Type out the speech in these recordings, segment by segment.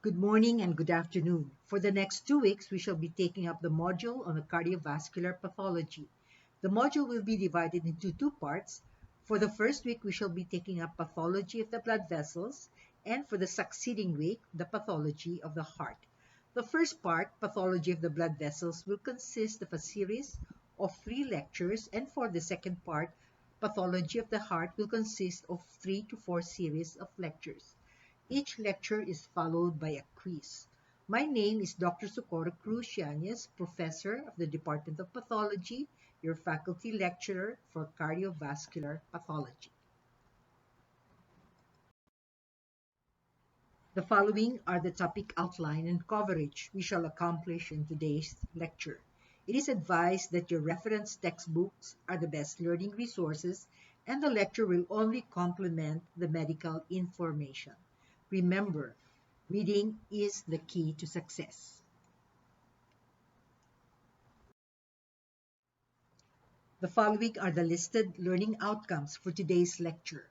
Good morning and good afternoon. For the next 2 weeks, we shall be taking up the module on the cardiovascular pathology. The module will be divided into two parts. For the first week, we shall be taking up pathology of the blood vessels, and for the succeeding week, the pathology of the heart. The first part, pathology of the blood vessels, will consist of a series of 3 lectures, and for the second part, pathology of the heart, will consist of 3 to 4 series of lectures. Each lecture is followed by a quiz. My name is Dr. Socorro Cruz Yanez, Professor of the Department of Pathology, your faculty lecturer for cardiovascular pathology. The following are the topic outline and coverage we shall accomplish in today's lecture. It is advised that your reference textbooks are the best learning resources, and the lecture will only complement the medical information. Remember, reading is the key to success. The following are the listed learning outcomes for today's lecture.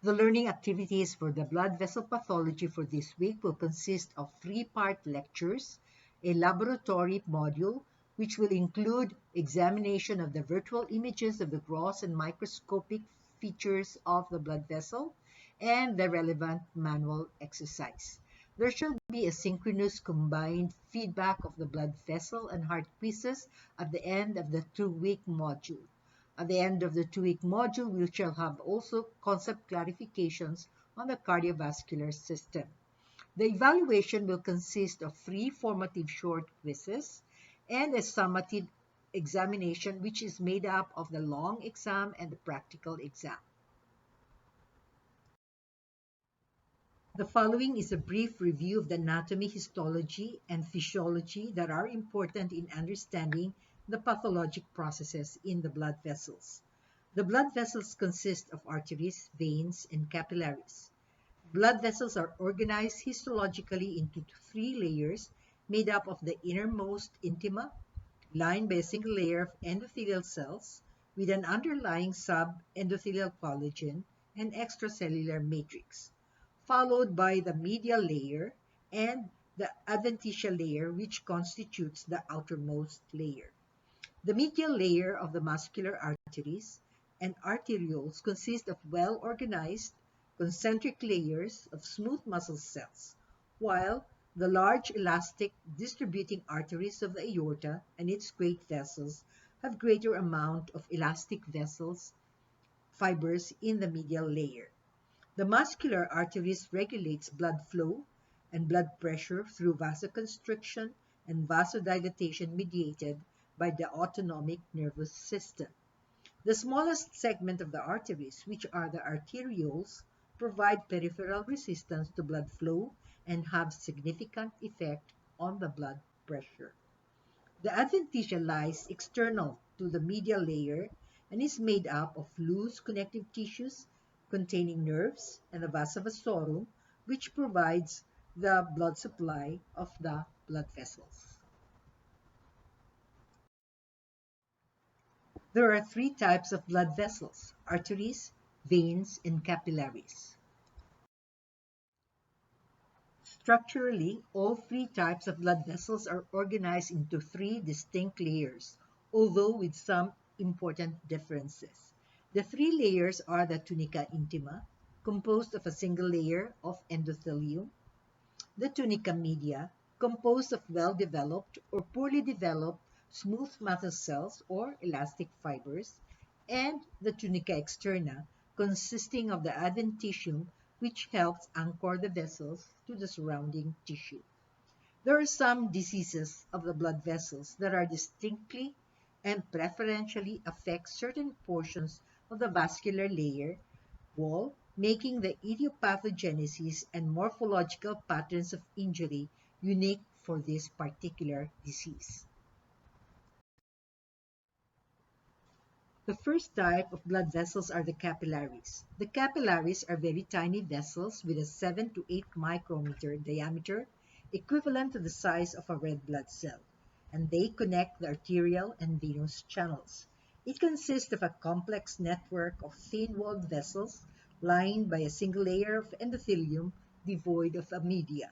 The learning activities for the blood vessel pathology for this week will consist of 3-part lectures, a laboratory module, which will include examination of the virtual images of the gross and microscopic features of the blood vessel, and the relevant manual exercise. There shall be a synchronous combined feedback of the blood vessel and heart quizzes at the end of the 2-week module. At the end of the 2-week module, we shall have also concept clarifications on the cardiovascular system. The evaluation will consist of 3 formative short quizzes and a summative examination, which is made up of the long exam and the practical exam. The following is a brief review of the anatomy, histology, and physiology that are important in understanding the pathologic processes in the blood vessels. The blood vessels consist of arteries, veins, and capillaries. Blood vessels are organized histologically into 3 layers made up of the innermost intima, lined by a single layer of endothelial cells with an underlying sub-endothelial collagen and extracellular matrix, followed by the medial layer and the adventitial layer, which constitutes the outermost layer. The medial layer of the muscular arteries and arterioles consists of well-organized concentric layers of smooth muscle cells, while the large elastic distributing arteries of the aorta and its great vessels have greater amount of elastic vessels fibers in the medial layer. The muscular arteries regulates blood flow and blood pressure through vasoconstriction and vasodilatation mediated by the autonomic nervous system. The smallest segment of the arteries, which are the arterioles, provide peripheral resistance to blood flow and have significant effect on the blood pressure. The adventitia lies external to the medial layer and is made up of loose connective tissues containing nerves and the vasa vasorum, which provides the blood supply of the blood vessels. There are 3 types of blood vessels: arteries, veins, and capillaries. Structurally, all 3 types of blood vessels are organized into 3 distinct layers, although with some important differences. The 3 layers are the tunica intima, composed of a single layer of endothelium; the tunica media, composed of well-developed or poorly developed smooth muscle cells or elastic fibers; and the tunica externa, consisting of the adventitium, which helps anchor the vessels to the surrounding tissue. There are some diseases of the blood vessels that are distinctly and preferentially affect certain portions of the vascular layer wall, making the idiopathogenesis and morphological patterns of injury unique for this particular disease. The first type of blood vessels are the capillaries. The capillaries are very tiny vessels with a 7 to 8 micrometer diameter, equivalent to the size of a red blood cell, and they connect the arterial and venous channels. It consists of a complex network of thin-walled vessels lined by a single layer of endothelium devoid of a media.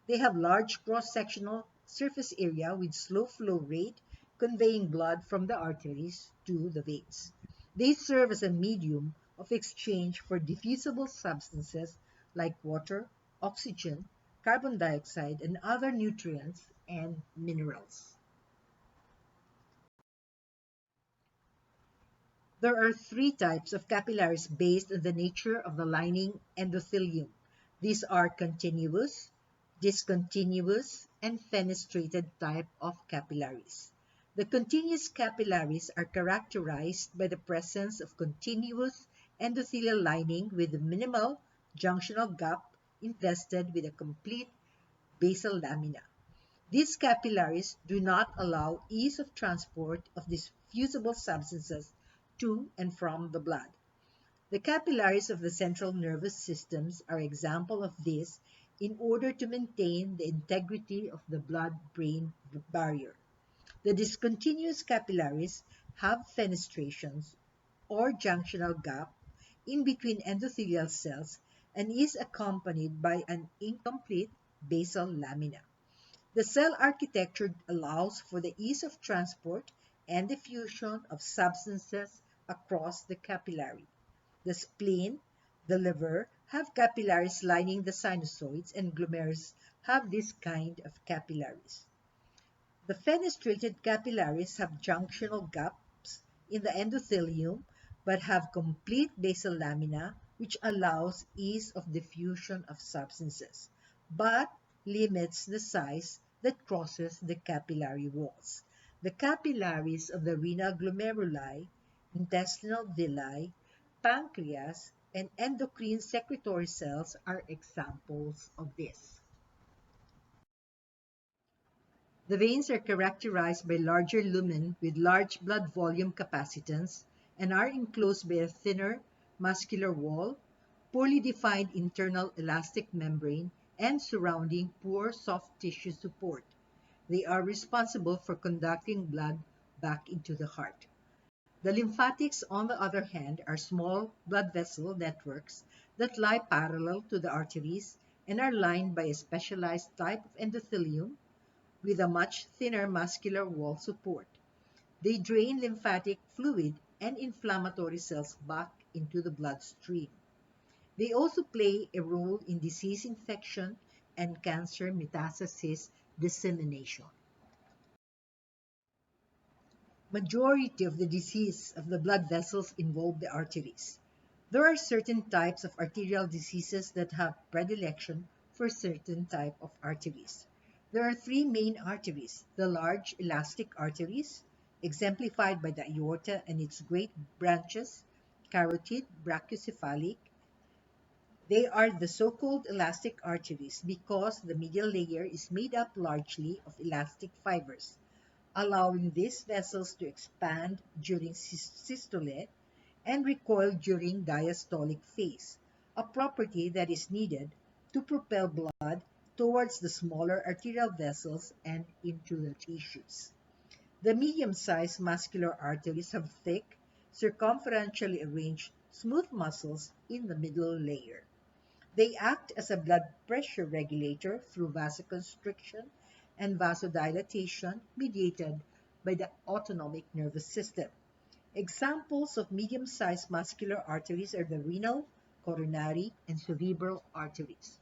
They have large cross-sectional surface area with slow flow rate, conveying blood from the arteries to the veins. They serve as a medium of exchange for diffusible substances like water, oxygen, carbon dioxide, and other nutrients and minerals. There are three types of capillaries based on the nature of the lining endothelium. These are continuous, discontinuous, and fenestrated type of capillaries. The continuous capillaries are characterized by the presence of continuous endothelial lining with a minimal junctional gap invested with a complete basal lamina. These capillaries do not allow ease of transport of these fusible substances to and from the blood. The capillaries of the central nervous systems are example of this in order to maintain the integrity of the blood-brain barrier. The discontinuous capillaries have fenestrations or junctional gap in between endothelial cells and is accompanied by an incomplete basal lamina. The cell architecture allows for the ease of transport and diffusion of substances across the capillary. The spleen, the liver have capillaries lining the sinusoids, and glomerulus have this kind of capillaries. The fenestrated capillaries have junctional gaps in the endothelium but have complete basal lamina, which allows ease of diffusion of substances, but limits the size that crosses the capillary walls. The capillaries of the renal glomeruli, intestinal villi, pancreas, and endocrine secretory cells are examples of this. The veins are characterized by larger lumen with large blood volume capacitance and are enclosed by a thinner muscular wall, poorly defined internal elastic membrane, and surrounding poor soft tissue support. They are responsible for conducting blood back into the heart. The lymphatics, on the other hand, are small blood vessel networks that lie parallel to the arteries and are lined by a specialized type of endothelium with a much thinner muscular wall support. They drain lymphatic fluid and inflammatory cells back into the bloodstream. They also play a role in disease infection and cancer metastasis dissemination. Majority of the disease of the blood vessels involve the arteries. There are certain types of arterial diseases that have predilection for certain type of arteries. There are three main arteries: the large elastic arteries, exemplified by the aorta and its great branches, carotid, brachiocephalic. They are the so-called elastic arteries because the medial layer is made up largely of elastic fibers, allowing these vessels to expand during systole and recoil during diastolic phase, a property that is needed to propel blood towards the smaller arterial vessels and into the tissues. The medium-sized muscular arteries have thick, circumferentially arranged smooth muscles in the middle layer. They act as a blood pressure regulator through vasoconstriction and vasodilatation mediated by the autonomic nervous system. Examples of medium-sized muscular arteries are the renal, coronary, and cerebral arteries.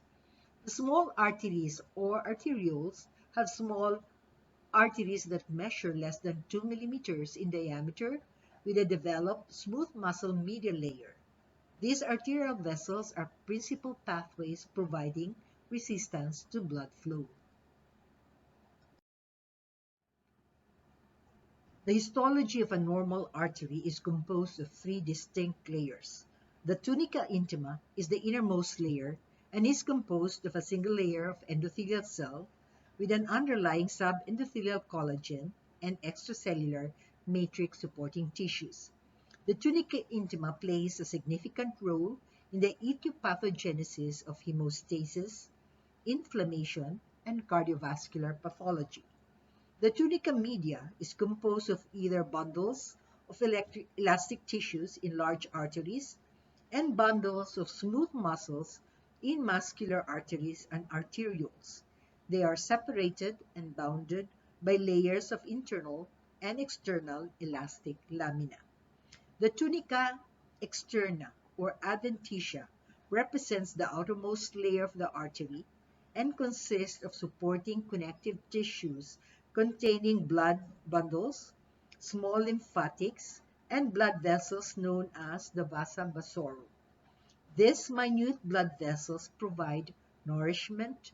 The small arteries or arterioles have small arteries that measure less than 2 millimeters in diameter with a developed smooth muscle medial layer. These arterial vessels are principal pathways providing resistance to blood flow. The histology of a normal artery is composed of three distinct layers. The tunica intima is the innermost layer and is composed of a single layer of endothelial cell with an underlying subendothelial collagen and extracellular matrix supporting tissues. The tunica intima plays a significant role in the etiopathogenesis of hemostasis, inflammation, and cardiovascular pathology. The tunica media is composed of either bundles of elastic tissues in large arteries, and bundles of smooth muscles in muscular arteries and arterioles. They are separated and bounded by layers of internal and external elastic lamina. The tunica externa or adventitia represents the outermost layer of the artery and consists of supporting connective tissues containing blood bundles, small lymphatics, and blood vessels known as the vasa vasorum. These minute blood vessels provide nourishment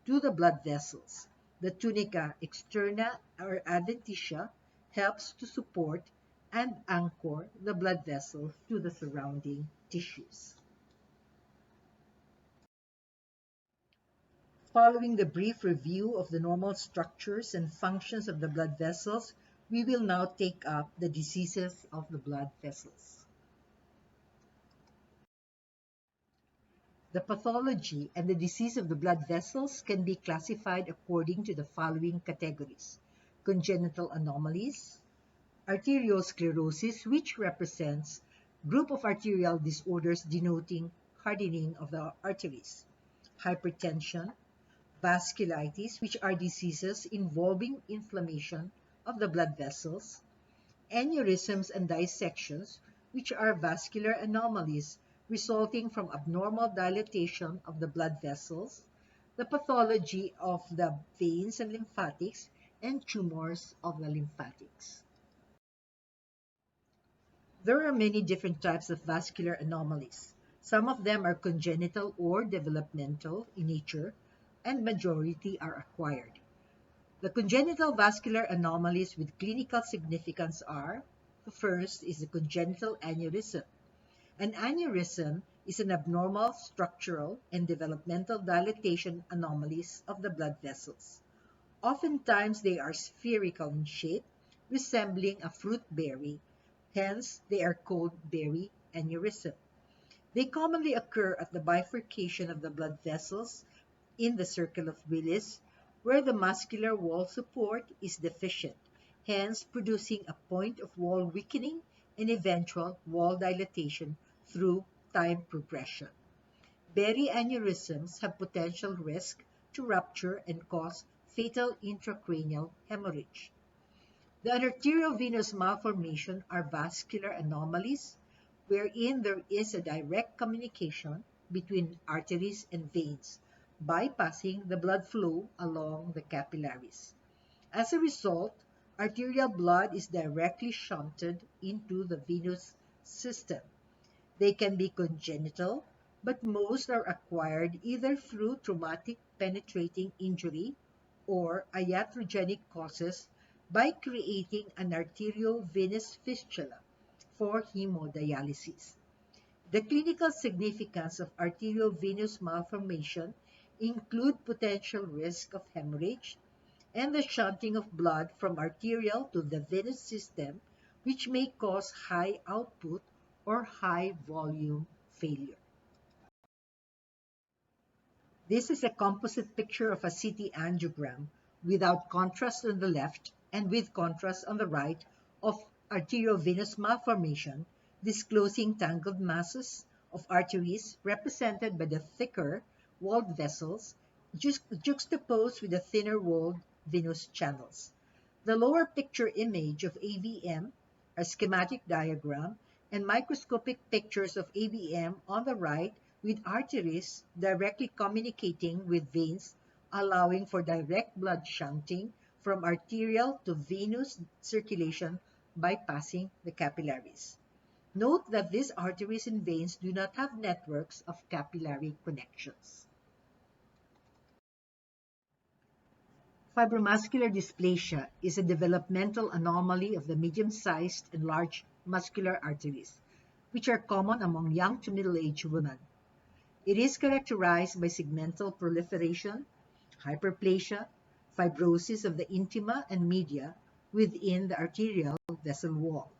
to the blood vessels. The tunica externa or adventitia helps to support and anchor the blood vessels to the surrounding tissues. Following the brief review of the normal structures and functions of the blood vessels, we will now take up the diseases of the blood vessels. The pathology and the disease of the blood vessels can be classified according to the following categories: congenital anomalies, arteriosclerosis, which represents group of arterial disorders denoting hardening of the arteries, hypertension, vasculitis, which are diseases involving inflammation of the blood vessels, aneurysms and dissections, which are vascular anomalies resulting from abnormal dilatation of the blood vessels, the pathology of the veins and lymphatics, and tumors of the lymphatics. There are many different types of vascular anomalies. Some of them are congenital or developmental in nature, and majority are acquired. The congenital vascular anomalies with clinical significance are: the first is the congenital aneurysm. An aneurysm is an abnormal structural and developmental dilatation anomalies of the blood vessels. Oftentimes they are spherical in shape, resembling a fruit berry. Hence, they are called berry aneurysm. They commonly occur at the bifurcation of the blood vessels in the circle of Willis, where the muscular wall support is deficient, hence producing a point of wall weakening and eventual wall dilatation through time progression. Berry aneurysms have potential risk to rupture and cause fatal intracranial hemorrhage. The arteriovenous malformation are vascular anomalies wherein there is a direct communication between arteries and veins, bypassing the blood flow along the capillaries. As a result, arterial blood is directly shunted into the venous system. They can be congenital, but most are acquired either through traumatic penetrating injury or iatrogenic causes by creating an arteriovenous fistula for hemodialysis. The clinical significance of arteriovenous malformation include potential risk of hemorrhage and the shunting of blood from arterial to the venous system, which may cause high output or high volume failure. This is a composite picture of a CT angiogram without contrast on the left and with contrast on the right of arteriovenous malformation, disclosing tangled masses of arteries represented by the thicker walled vessels juxtaposed with the thinner walled venous channels. The lower picture image of AVM, a schematic diagram, and microscopic pictures of AVM on the right with arteries directly communicating with veins, allowing for direct blood shunting from arterial to venous circulation bypassing the capillaries. Note that these arteries and veins do not have networks of capillary connections. Fibromuscular dysplasia is a developmental anomaly of the medium-sized and large muscular arteries, which are common among young to middle-aged women. It is characterized by segmental proliferation, hyperplasia, fibrosis of the intima and media within the arterial vessel wall.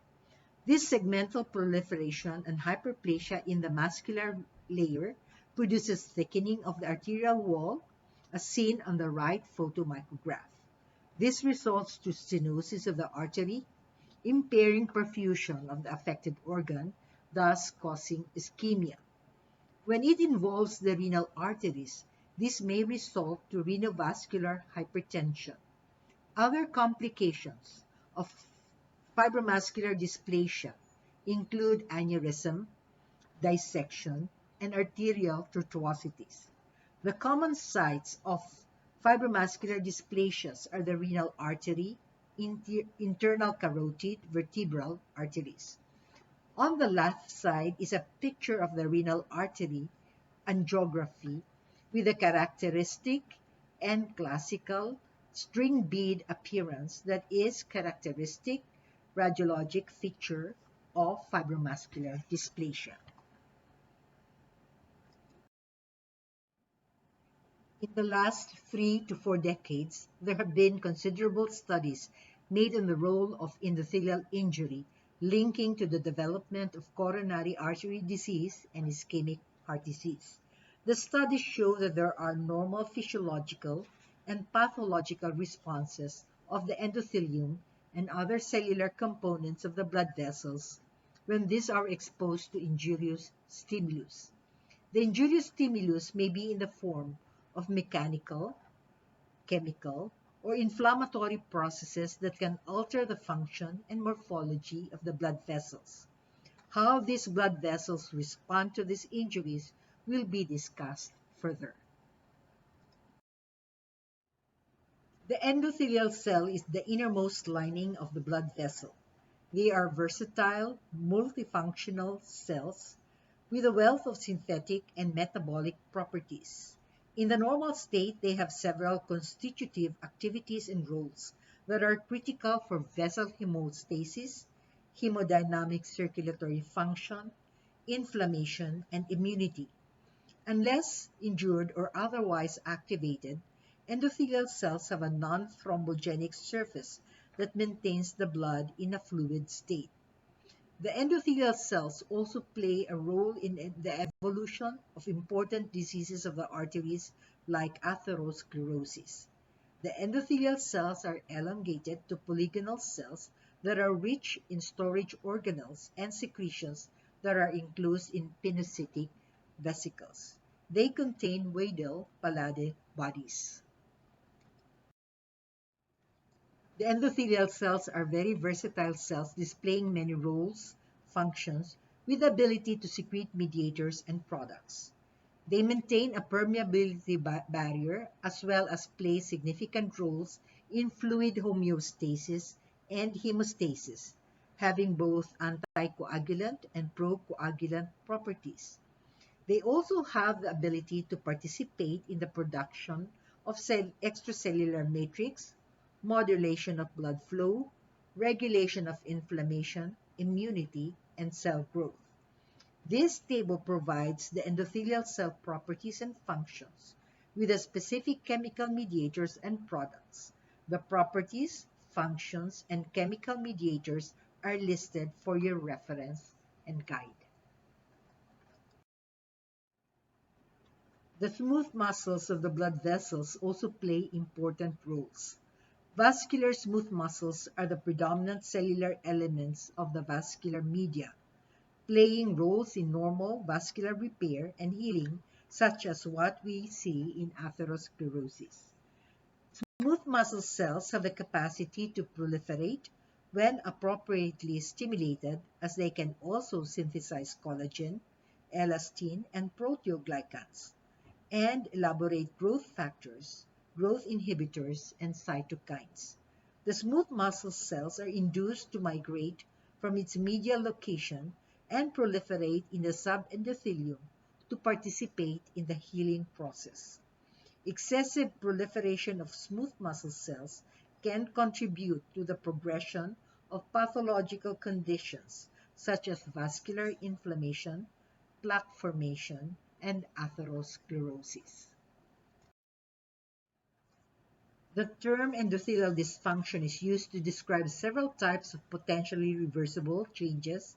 This segmental proliferation and hyperplasia in the muscular layer produces thickening of the arterial wall, as seen on the right photomicrograph. This results to stenosis of the artery, impairing perfusion of the affected organ, thus causing ischemia. When it involves the renal arteries, this may result to renovascular hypertension. Other complications of fibromuscular dysplasia include aneurysm, dissection, and arterial tortuosities. The common sites of fibromuscular dysplasias are the renal artery, internal carotid, vertebral arteries. On the left side is a picture of the renal artery angiography with a characteristic and classical string bead appearance that is characteristic radiologic feature of fibromuscular dysplasia. In the last 3 to 4 decades, there have been considerable studies made on the role of endothelial injury linking to the development of coronary artery disease and ischemic heart disease. The studies show that there are normal physiological and pathological responses of the endothelium and other cellular components of the blood vessels when these are exposed to injurious stimulus. The injurious stimulus may be in the form of mechanical, chemical, or inflammatory processes that can alter the function and morphology of the blood vessels. How these blood vessels respond to these injuries will be discussed further. The endothelial cell is the innermost lining of the blood vessel. They are versatile, multifunctional cells with a wealth of synthetic and metabolic properties. In the normal state, they have several constitutive activities and roles that are critical for vessel hemostasis, hemodynamic circulatory function, inflammation, and immunity. Unless injured or otherwise activated, endothelial cells have a non-thrombogenic surface that maintains the blood in a fluid state. The endothelial cells also play a role in the evolution of important diseases of the arteries like atherosclerosis. The endothelial cells are elongated to polygonal cells that are rich in storage organelles and secretions that are enclosed in pinocytic vesicles. They contain Weddell-Palade bodies. The endothelial cells are very versatile cells displaying many roles, functions, with the ability to secrete mediators and products. They maintain a permeability barrier as well as play significant roles in fluid homeostasis and hemostasis, having both anticoagulant and procoagulant properties. They also have the ability to participate in the production of extracellular matrix, modulation of blood flow, regulation of inflammation, immunity, and cell growth. This table provides the endothelial cell properties and functions with the specific chemical mediators and products. The properties, functions, and chemical mediators are listed for your reference and guide. The smooth muscles of the blood vessels also play important roles. Vascular smooth muscles are the predominant cellular elements of the vascular media, playing roles in normal vascular repair and healing, such as what we see in atherosclerosis. Smooth muscle cells have the capacity to proliferate when appropriately stimulated, as they can also synthesize collagen, elastin, and proteoglycans, and elaborate growth factors, growth inhibitors, and cytokines. The smooth muscle cells are induced to migrate from its medial location and proliferate in the subendothelium to participate in the healing process. Excessive proliferation of smooth muscle cells can contribute to the progression of pathological conditions such as vascular inflammation, plaque formation, and atherosclerosis. The term endothelial dysfunction is used to describe several types of potentially reversible changes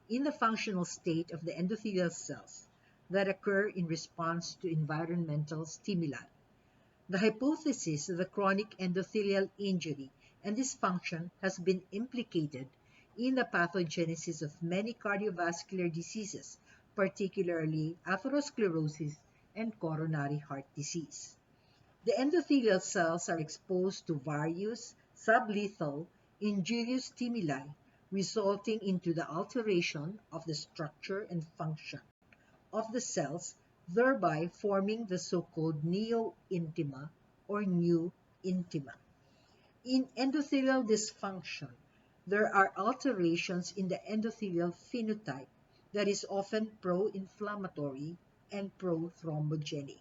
in the functional state of the endothelial cells that occur in response to environmental stimuli. The hypothesis of the chronic endothelial injury and dysfunction has been implicated in the pathogenesis of many cardiovascular diseases, particularly atherosclerosis and coronary heart disease. The endothelial cells are exposed to various sublethal injurious stimuli, resulting into the alteration of the structure and function of the cells, thereby forming the so-called neointima or new intima. In endothelial dysfunction, there are alterations in the endothelial phenotype that is often pro-inflammatory and pro-thrombogenic.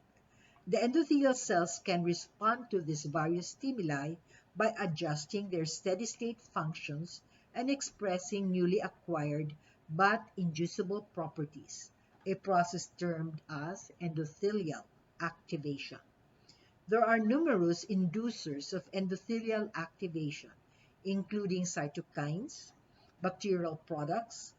The endothelial cells can respond to these various stimuli by adjusting their steady-state functions and expressing newly acquired but inducible properties, a process termed as endothelial activation. There are numerous inducers of endothelial activation, including cytokines, bacterial products,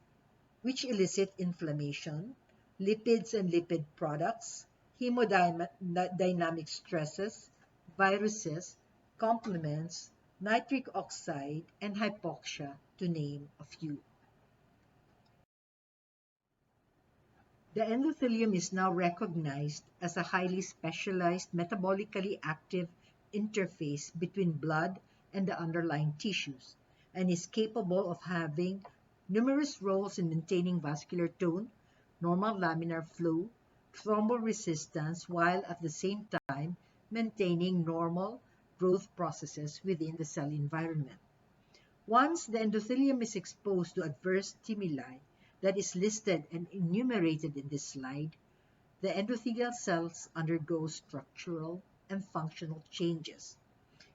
which elicit inflammation, lipids and lipid products, hemodynamic stresses, viruses, complements, nitric oxide, and hypoxia, to name a few. The endothelium is now recognized as a highly specialized, metabolically active interface between blood and the underlying tissues, and is capable of having numerous roles in maintaining vascular tone, normal laminar flow, thromboresistance, while at the same time maintaining normal growth processes within the cell environment. Once the endothelium is exposed to adverse stimuli that is listed and enumerated in this slide, the endothelial cells undergo structural and functional changes,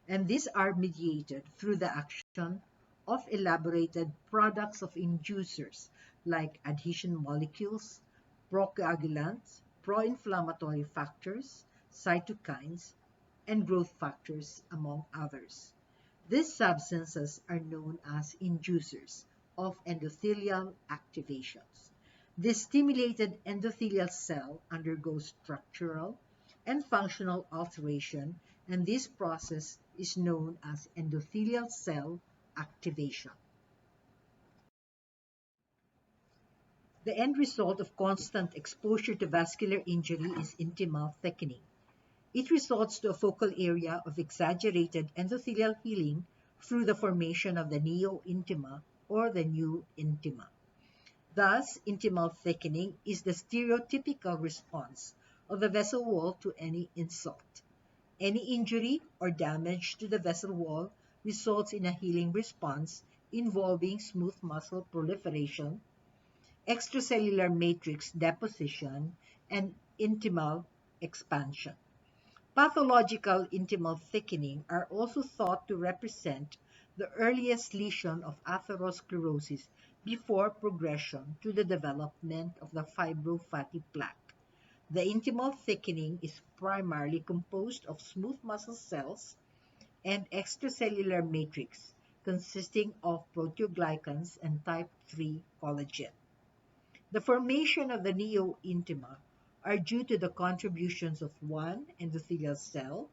and these are mediated through the action of elaborated products of inducers like adhesion molecules, procoagulants, pro-inflammatory factors, cytokines, and growth factors, among others. These substances are known as inducers of endothelial activations. The stimulated endothelial cell undergoes structural and functional alteration, and this process is known as endothelial cell activation. The end result of constant exposure to vascular injury is intimal thickening. It results to a focal area of exaggerated endothelial healing through the formation of the neointima or the new intima. Thus, intimal thickening is the stereotypical response of the vessel wall to any insult. Any injury or damage to the vessel wall results in a healing response involving smooth muscle proliferation, extracellular matrix deposition, and intimal expansion. Pathological intimal thickening are also thought to represent the earliest lesion of atherosclerosis before progression to the development of the fibrofatty plaque. The intimal thickening is primarily composed of smooth muscle cells and extracellular matrix consisting of proteoglycans and type 3 collagen. The formation of the neointima are due to the contributions of one, endothelial cell,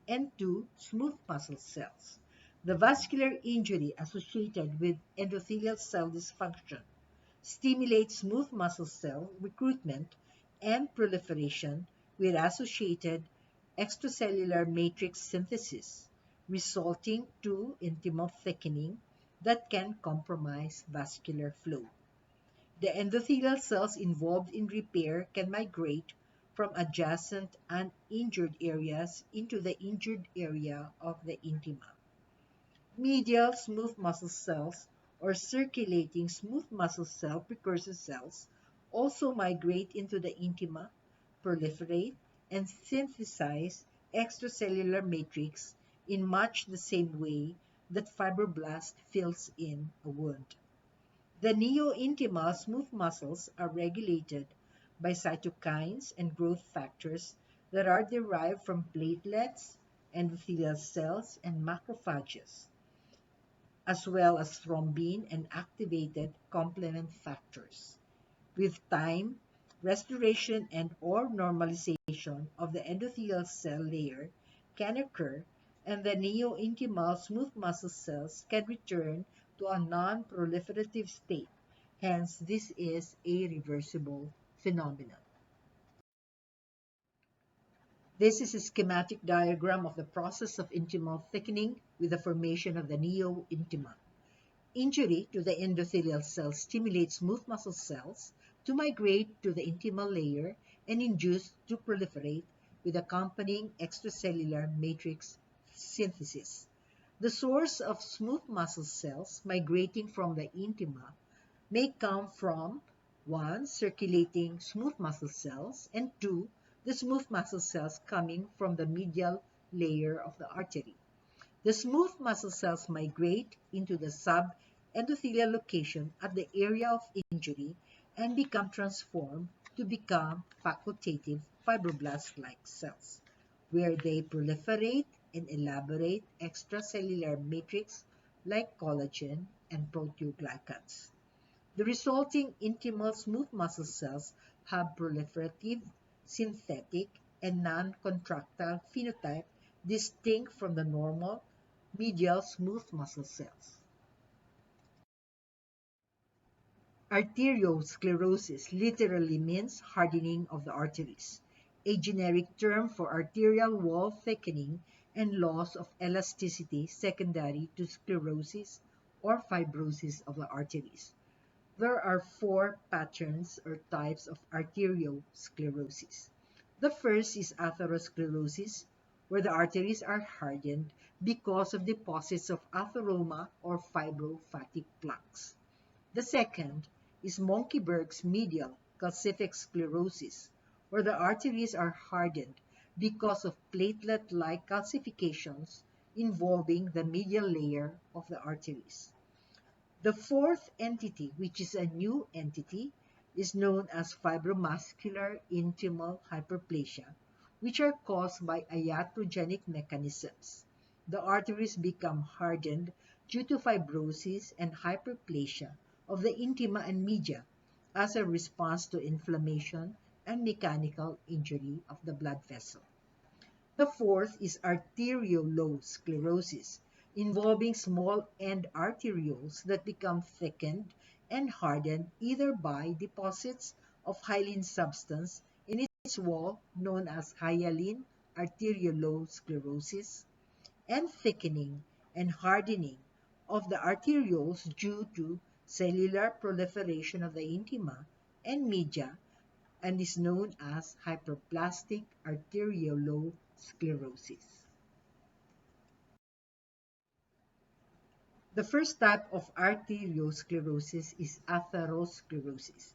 and two, smooth muscle cells. The vascular injury associated with endothelial cell dysfunction stimulates smooth muscle cell recruitment and proliferation with associated extracellular matrix synthesis, resulting to intimal thickening that can compromise vascular flow. The endothelial cells involved in repair can migrate from adjacent and injured areas into the injured area of the intima. Medial smooth muscle cells or circulating smooth muscle cell precursor cells also migrate into the intima, proliferate, and synthesize extracellular matrix in much the same way that fibroblast fills in a wound. The neointimal smooth muscles are regulated by cytokines and growth factors that are derived from platelets, endothelial cells, and macrophages, as well as thrombin and activated complement factors. With time, restoration and/or normalization of the endothelial cell layer can occur, and the neointimal smooth muscle cells can return to a non-proliferative state. Hence, this is a reversible phenomenon. This is a schematic diagram of the process of intimal thickening with the formation of the neointima. Injury to the endothelial cells stimulates smooth muscle cells to migrate to the intimal layer and induce to proliferate with accompanying extracellular matrix synthesis. The source of smooth muscle cells migrating from the intima may come from 1. Circulating smooth muscle cells, and 2. The smooth muscle cells coming from the medial layer of the artery. The smooth muscle cells migrate into the subendothelial location at the area of injury and become transformed to become facultative fibroblast-like cells, where they proliferate and elaborate extracellular matrix like collagen and proteoglycans. The resulting intimal smooth muscle cells have proliferative, synthetic, and non-contractile phenotype distinct from the normal medial smooth muscle cells. Arteriosclerosis literally means hardening of the arteries, a generic term for arterial wall thickening and loss of elasticity secondary to sclerosis or fibrosis of the arteries. There are 4 patterns or types of arteriosclerosis. The first is atherosclerosis, where the arteries are hardened because of deposits of atheroma or fibrofatty plaques. The second is Monckeberg's medial calcific sclerosis, where the arteries are hardened because of platelet-like calcifications involving the medial layer of the arteries. The fourth entity, which is a new entity, is known as fibromuscular intimal hyperplasia, which are caused by iatrogenic mechanisms. The arteries become hardened due to fibrosis and hyperplasia of the intima and media as a response to inflammation and mechanical injury of the blood vessel. The fourth is arteriolosclerosis, involving small end arterioles that become thickened and hardened either by deposits of hyaline substance in its wall, known as hyaline arteriolosclerosis, and thickening and hardening of the arterioles due to cellular proliferation of the intima and media, and is known as hyperplastic arteriolosclerosis. The first type of arteriosclerosis is atherosclerosis.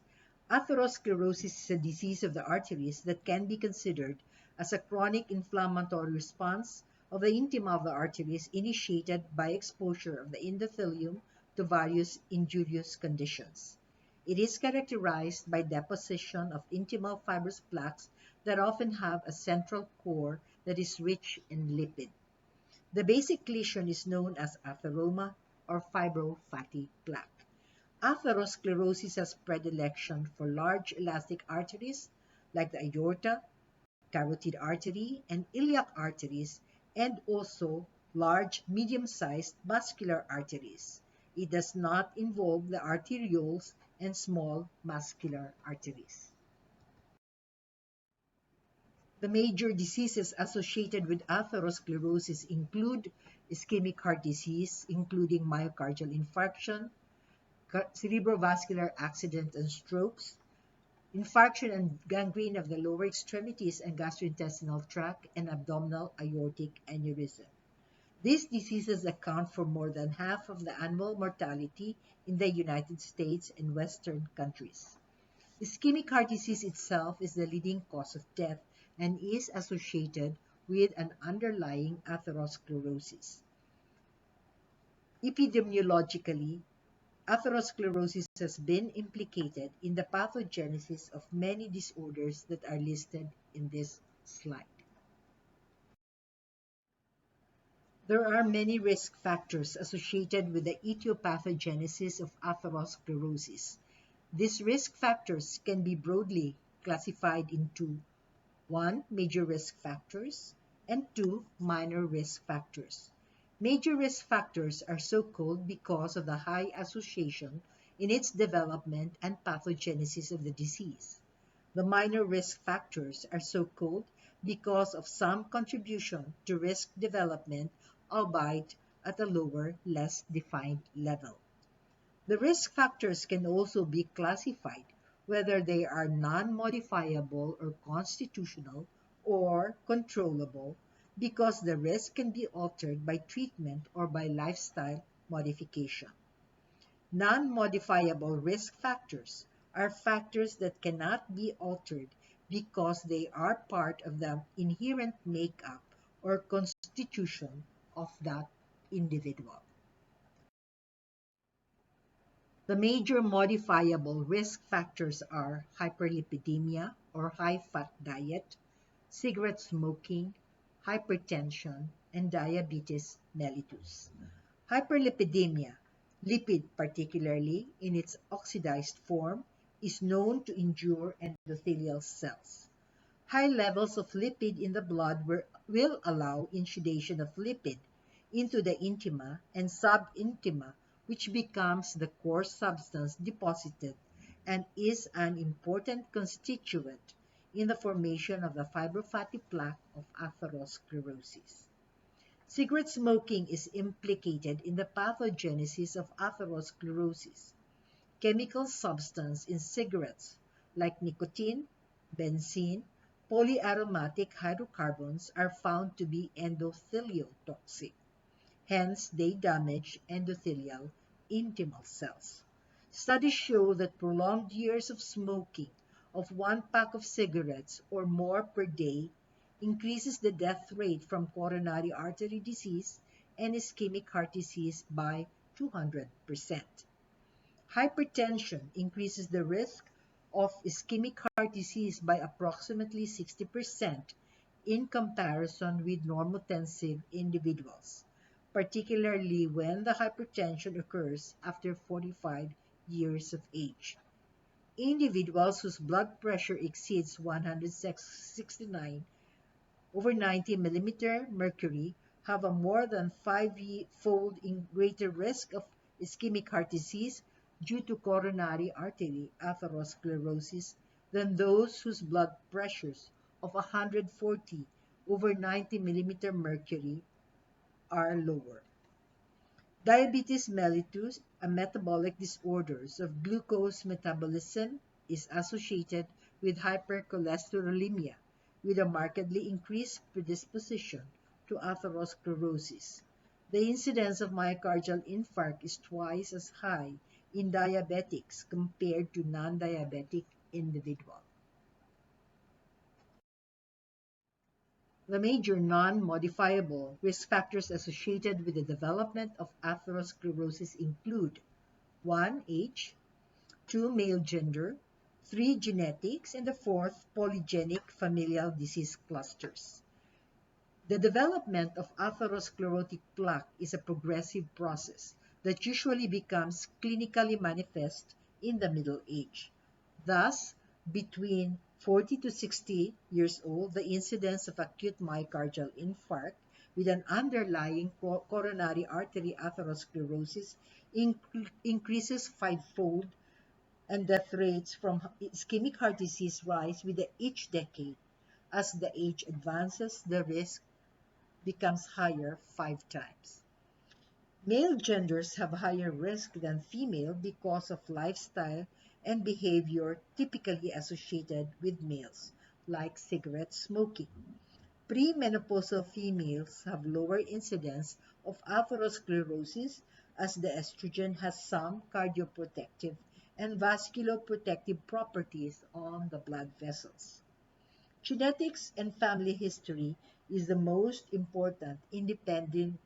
Atherosclerosis is a disease of the arteries that can be considered as a chronic inflammatory response of the intima of the arteries initiated by exposure of the endothelium to various injurious conditions. It is characterized by deposition of intimal fibrous plaques that often have a central core that is rich in lipid. The basic lesion is known as atheroma or fibrofatty plaque. Atherosclerosis has predilection for large elastic arteries like the aorta, carotid artery, and iliac arteries, and also large, medium-sized vascular arteries. It does not involve the arterioles and small muscular arteries. The major diseases associated with atherosclerosis include ischemic heart disease, including myocardial infarction, cerebrovascular accident and strokes, infarction and gangrene of the lower extremities and gastrointestinal tract, and abdominal aortic aneurysm. These diseases account for more than half of the annual mortality in the United States and Western countries. Ischemic heart disease itself is the leading cause of death and is associated with an underlying atherosclerosis. Epidemiologically, atherosclerosis has been implicated in the pathogenesis of many disorders that are listed in this slide. There are many risk factors associated with the etiopathogenesis of atherosclerosis. These risk factors can be broadly classified into 1. Major risk factors, and 2. Minor risk factors. Major risk factors are so called because of the high association in its development and pathogenesis of the disease. The minor risk factors are so called because of some contribution to risk development, albeit at a lower, less defined level. The risk factors can also be classified whether they are non-modifiable or constitutional or controllable because the risk can be altered by treatment or by lifestyle modification. Non-modifiable risk factors are factors that cannot be altered because they are part of the inherent makeup or constitution of that individual. The major modifiable risk factors are hyperlipidemia or high-fat diet, cigarette smoking, hypertension, and diabetes mellitus. Hyperlipidemia, lipid particularly in its oxidized form, is known to injure endothelial cells. High levels of lipid in the blood will allow inundation of lipid into the intima and subintima, which becomes the core substance deposited and is an important constituent in the formation of the fibrofatty plaque of atherosclerosis. Cigarette smoking is implicated in the pathogenesis of atherosclerosis. Chemical substance in cigarettes like nicotine, benzene, polyaromatic hydrocarbons are found to be endotheliotoxic. Hence, they damage endothelial intimal cells. Studies show that prolonged years of smoking of one pack of cigarettes or more per day increases the death rate from coronary artery disease and ischemic heart disease by 200%. Hypertension increases the risk of ischemic heart disease by approximately 60% in comparison with normotensive individuals, particularly when the hypertension occurs after 45 years of age. Individuals whose blood pressure exceeds 169/90 millimeter mercury have a more than five-fold greater risk of ischemic heart disease due to coronary artery atherosclerosis than those whose blood pressures of 140/90 millimeter mercury are lower. Diabetes mellitus, a metabolic disorder of glucose metabolism, is associated with hypercholesterolemia, with a markedly increased predisposition to atherosclerosis. The incidence of myocardial infarct is twice as high in diabetics compared to non-diabetic individuals. The major non-modifiable risk factors associated with the development of atherosclerosis include 1. Age, 2. Male gender, 3. Genetics, and the fourth, polygenic familial disease clusters. The development of atherosclerotic plaque is a progressive process that usually becomes clinically manifest in the middle age. Thus, between 40 to 60 years old, the incidence of acute myocardial infarct with an underlying coronary artery atherosclerosis increases fivefold, and death rates from ischemic heart disease rise with each decade. As the age advances, the risk becomes higher 5 times. Male genders have higher risk than female because of lifestyle and behavior typically associated with males, like cigarette smoking. Premenopausal females have lower incidence of atherosclerosis as the estrogen has some cardioprotective and vasculoprotective properties on the blood vessels. Genetics and family history is the most important independent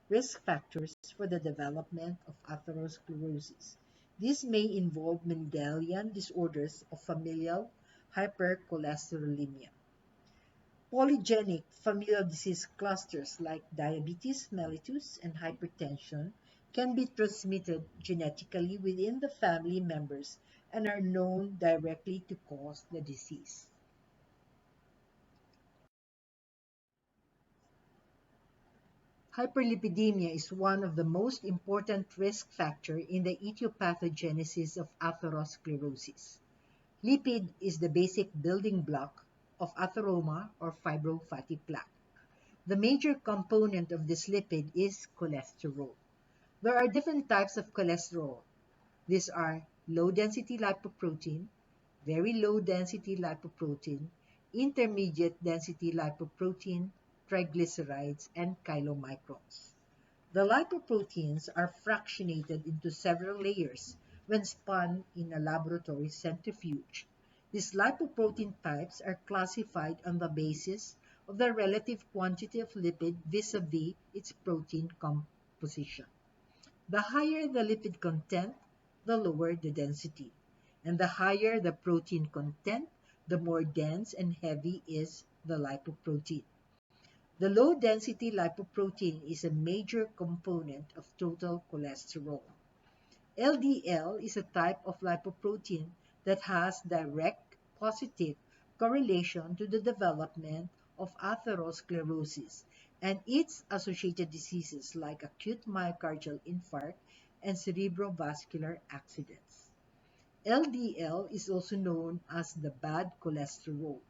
risk factors for the development of atherosclerosis. This may involve Mendelian disorders of familial hypercholesterolemia. Polygenic familial disease clusters like diabetes mellitus and hypertension can be transmitted genetically within the family members and are known directly to cause the disease. Hyperlipidemia is one of the most important risk factors in the etiopathogenesis of atherosclerosis. Lipid is the basic building block of atheroma or fibrofatty plaque. The major component of this lipid is cholesterol. There are different types of cholesterol. These are low-density lipoprotein, very low-density lipoprotein, intermediate-density lipoprotein, triglycerides, and chylomicrons. The lipoproteins are fractionated into several layers when spun in a laboratory centrifuge. These lipoprotein types are classified on the basis of the relative quantity of lipid vis-a-vis its protein composition. The higher the lipid content, the lower the density. And the higher the protein content, the more dense and heavy is the lipoprotein. The low-density lipoprotein is a major component of total cholesterol. LDL is a type of lipoprotein that has direct positive correlation to the development of atherosclerosis and its associated diseases like acute myocardial infarct and cerebrovascular accidents. LDL is also known as the bad cholesterol.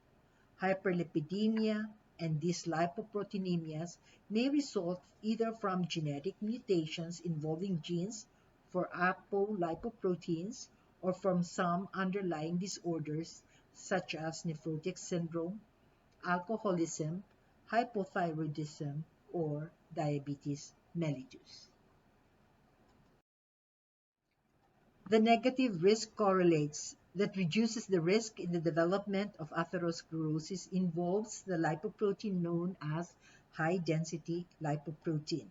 Hyperlipidemia and dyslipidemias may result either from genetic mutations involving genes for apolipoproteins or from some underlying disorders such as nephrotic syndrome, alcoholism, hypothyroidism, or diabetes mellitus. The negative risk correlates that reduces the risk in the development of atherosclerosis involves the lipoprotein known as high-density lipoprotein.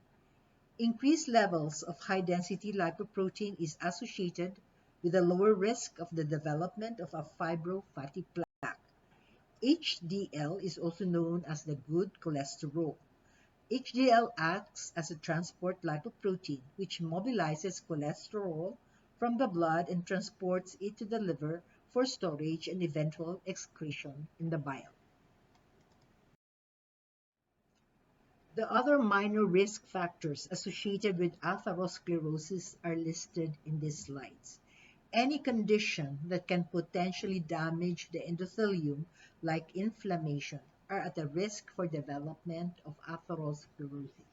Increased levels of high-density lipoprotein is associated with a lower risk of the development of a fibrofatty plaque. HDL is also known as the good cholesterol. HDL acts as a transport lipoprotein which mobilizes cholesterol from the blood and transports it to the liver for storage and eventual excretion in the bile. The other minor risk factors associated with atherosclerosis are listed in these slides. Any condition that can potentially damage the endothelium, like inflammation, are at a risk for development of atherosclerosis.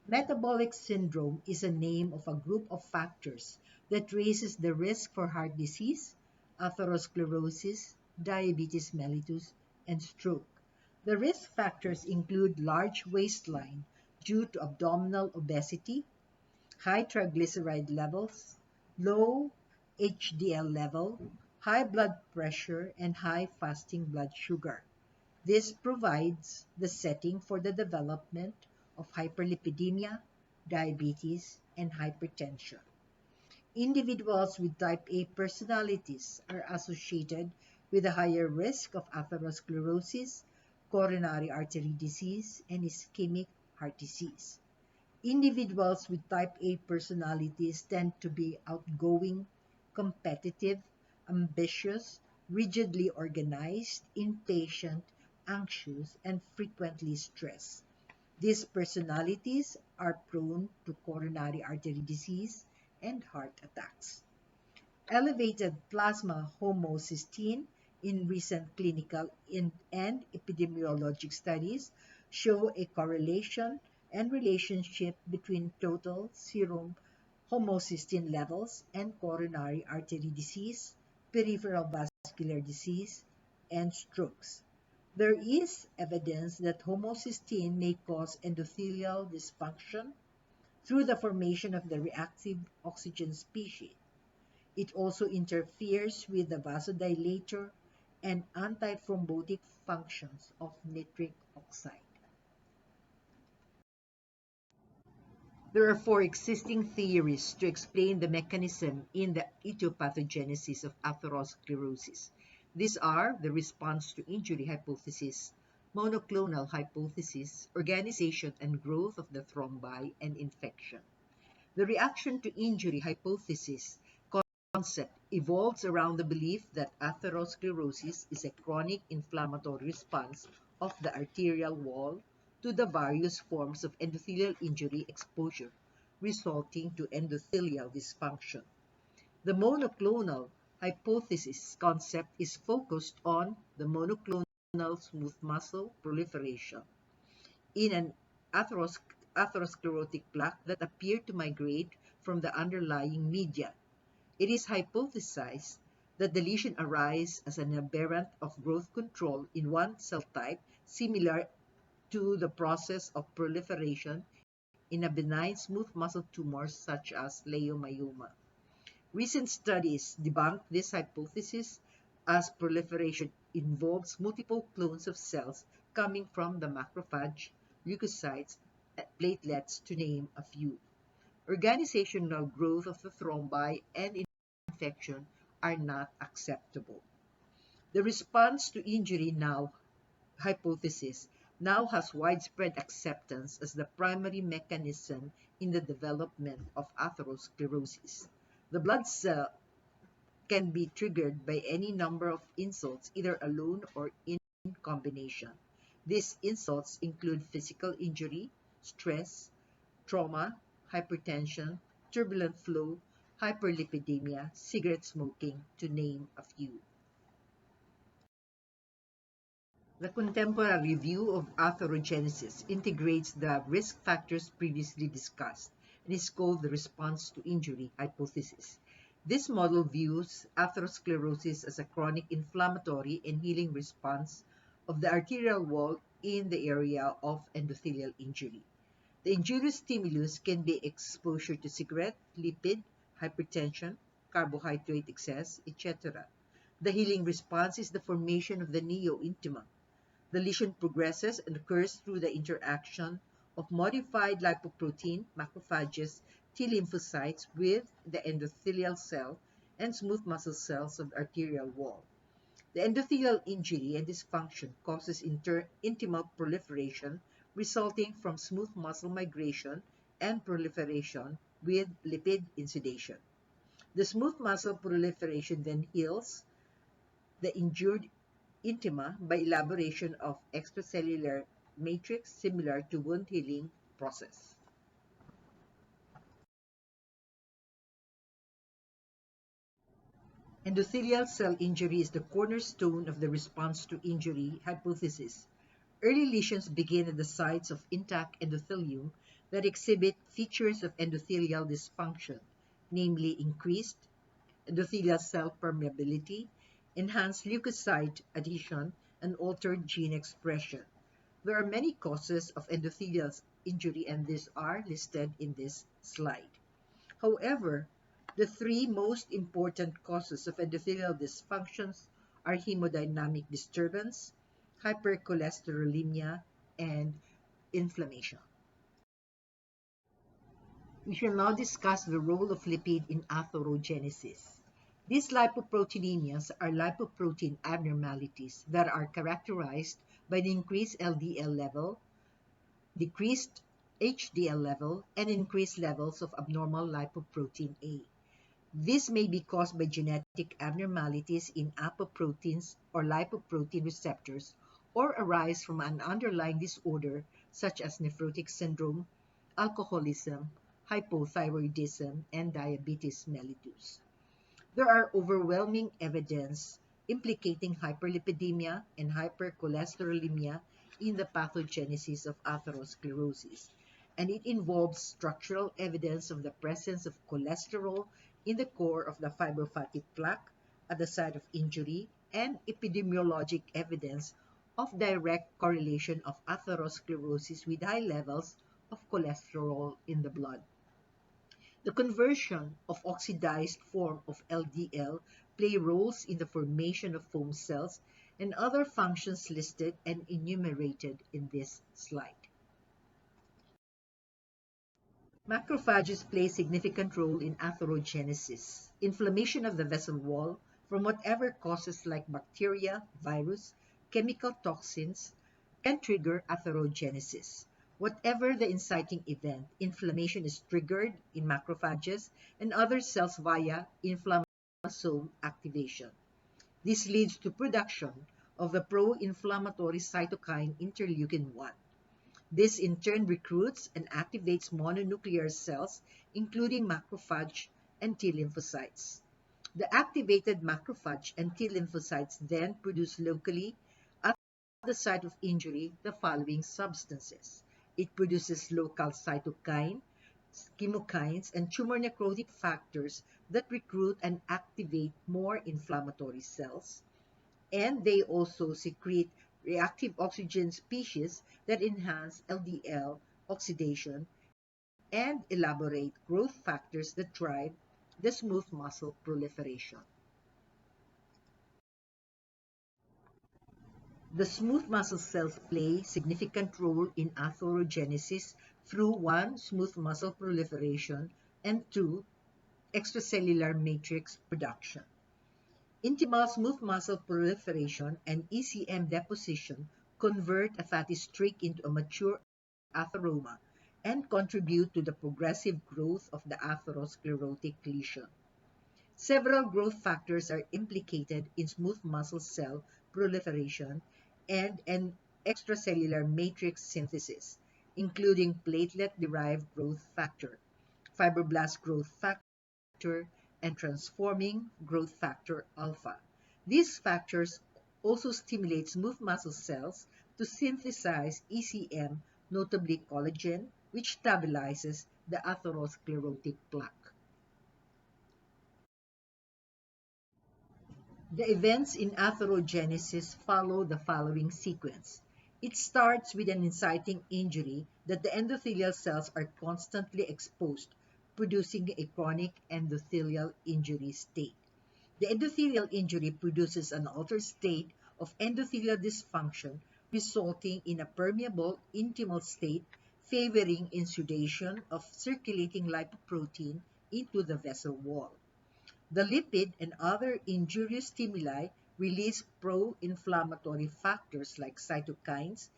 Metabolic syndrome is a name of a group of factors that raises the risk for heart disease, atherosclerosis, diabetes mellitus, and stroke. The risk factors include large waistline due to abdominal obesity, high triglyceride levels, low HDL level, high blood pressure, and high fasting blood sugar. This provides the setting for the development of hyperlipidemia, diabetes, and hypertension. Individuals with type A personalities are associated with a higher risk of atherosclerosis, coronary artery disease, and ischemic heart disease. Individuals with type A personalities tend to be outgoing, competitive, ambitious, rigidly organized, impatient, anxious, and frequently stressed. These personalities are prone to coronary artery disease and heart attacks. Elevated plasma homocysteine in recent clinical and epidemiologic studies show a correlation and relationship between total serum homocysteine levels and coronary artery disease, peripheral vascular disease, and strokes. There is evidence that homocysteine may cause endothelial dysfunction through the formation of the reactive oxygen species. It also interferes with the vasodilator and antithrombotic functions of nitric oxide. There are four existing theories to explain the mechanism in the etiopathogenesis of atherosclerosis. These are the response to injury hypothesis, monoclonal hypothesis, organization and growth of the thrombi, and infection. The reaction to injury hypothesis concept evolves around the belief that atherosclerosis is a chronic inflammatory response of the arterial wall, to the various forms of endothelial injury exposure, resulting to endothelial dysfunction. The monoclonal hypothesis concept is focused on the monoclonal smooth muscle proliferation in an atherosclerotic plaque that appear to migrate from the underlying media. It is hypothesized that the lesion arises as an aberrant of growth control in one cell type similar to the process of proliferation in a benign smooth muscle tumors such as leiomyoma. Recent studies debunk this hypothesis as proliferation involves multiple clones of cells coming from the macrophage, leukocytes, platelets, to name a few. Organizational growth of the thrombi and infection are not acceptable. The response to injury now hypothesis now has widespread acceptance as the primary mechanism in the development of atherosclerosis. The blood cell can be triggered by any number of insults, either alone or in combination. These insults include physical injury, stress, trauma, hypertension, turbulent flow, hyperlipidemia, cigarette smoking, to name a few. The contemporary view of atherogenesis integrates the risk factors previously discussed and is called the response to injury hypothesis. This model views atherosclerosis as a chronic inflammatory and healing response of the arterial wall in the area of endothelial injury. The injurious stimulus can be exposure to cigarette, lipid, hypertension, carbohydrate excess, etc. The healing response is the formation of the neointima. The lesion progresses and occurs through the interaction of modified lipoprotein, macrophages, T lymphocytes with the endothelial cell and smooth muscle cells of the arterial wall. The endothelial injury and dysfunction causes intimal proliferation resulting from smooth muscle migration and proliferation with lipid inundation. The smooth muscle proliferation then heals the injured intima by elaboration of extracellular matrix similar to wound healing process. Endothelial cell injury is the cornerstone of the response to injury hypothesis. Early lesions begin at the sites of intact endothelium that exhibit features of endothelial dysfunction, namely increased endothelial cell permeability, enhanced leukocyte adhesion, and altered gene expression. There are many causes of endothelial injury, and these are listed in this slide. However, the three most important causes of endothelial dysfunctions are hemodynamic disturbance, hypercholesterolemia, and inflammation. We shall now discuss the role of lipid in atherogenesis. These lipoproteinemias are lipoprotein abnormalities that are characterized by the increased LDL level, decreased HDL level, and increased levels of abnormal lipoprotein A. This may be caused by genetic abnormalities in apoproteins or lipoprotein receptors or arise from an underlying disorder such as nephrotic syndrome, alcoholism, hypothyroidism, and diabetes mellitus. There are overwhelming evidence implicating hyperlipidemia and hypercholesterolemia in the pathogenesis of atherosclerosis, and it involves structural evidence of the presence of cholesterol in the core of the fibrofatty plaque at the site of injury and epidemiologic evidence of direct correlation of atherosclerosis with high levels of cholesterol in the blood. The conversion of oxidized form of LDL play roles in the formation of foam cells and other functions listed and enumerated in this slide. Macrophages play a significant role in atherogenesis. Inflammation of the vessel wall from whatever causes like bacteria, virus, chemical toxins can trigger atherogenesis. Whatever the inciting event, inflammation is triggered in macrophages and other cells via inflammasome activation. This leads to production of the pro-inflammatory cytokine interleukin-1. This in turn recruits and activates mononuclear cells, including macrophage and T lymphocytes. The activated macrophage and T lymphocytes then produce locally at the site of injury the following substances. It produces local cytokine, chemokines, and tumor necrotic factors that recruit and activate more inflammatory cells. And they also secrete reactive oxygen species that enhance LDL oxidation and elaborate growth factors that drive the smooth muscle proliferation. The smooth muscle cells play significant role in atherogenesis through one, smooth muscle proliferation, and two, extracellular matrix production. Intimal smooth muscle proliferation and ECM deposition convert a fatty streak into a mature atheroma and contribute to the progressive growth of the atherosclerotic lesion. Several growth factors are implicated in smooth muscle cell proliferation and an extracellular matrix synthesis, including platelet-derived growth factor, fibroblast growth factor, and transforming growth factor alpha. These factors also stimulate smooth muscle cells to synthesize ECM, notably collagen, which stabilizes the atherosclerotic plaque. The events in atherogenesis follow the following sequence. It starts with an inciting injury that the endothelial cells are constantly exposed, producing a chronic endothelial injury state. The endothelial injury produces an altered state of endothelial dysfunction, resulting in a permeable intimal state favoring inundation of circulating lipoprotein into the vessel wall. The lipid and other injurious stimuli release pro-inflammatory factors like cytokines,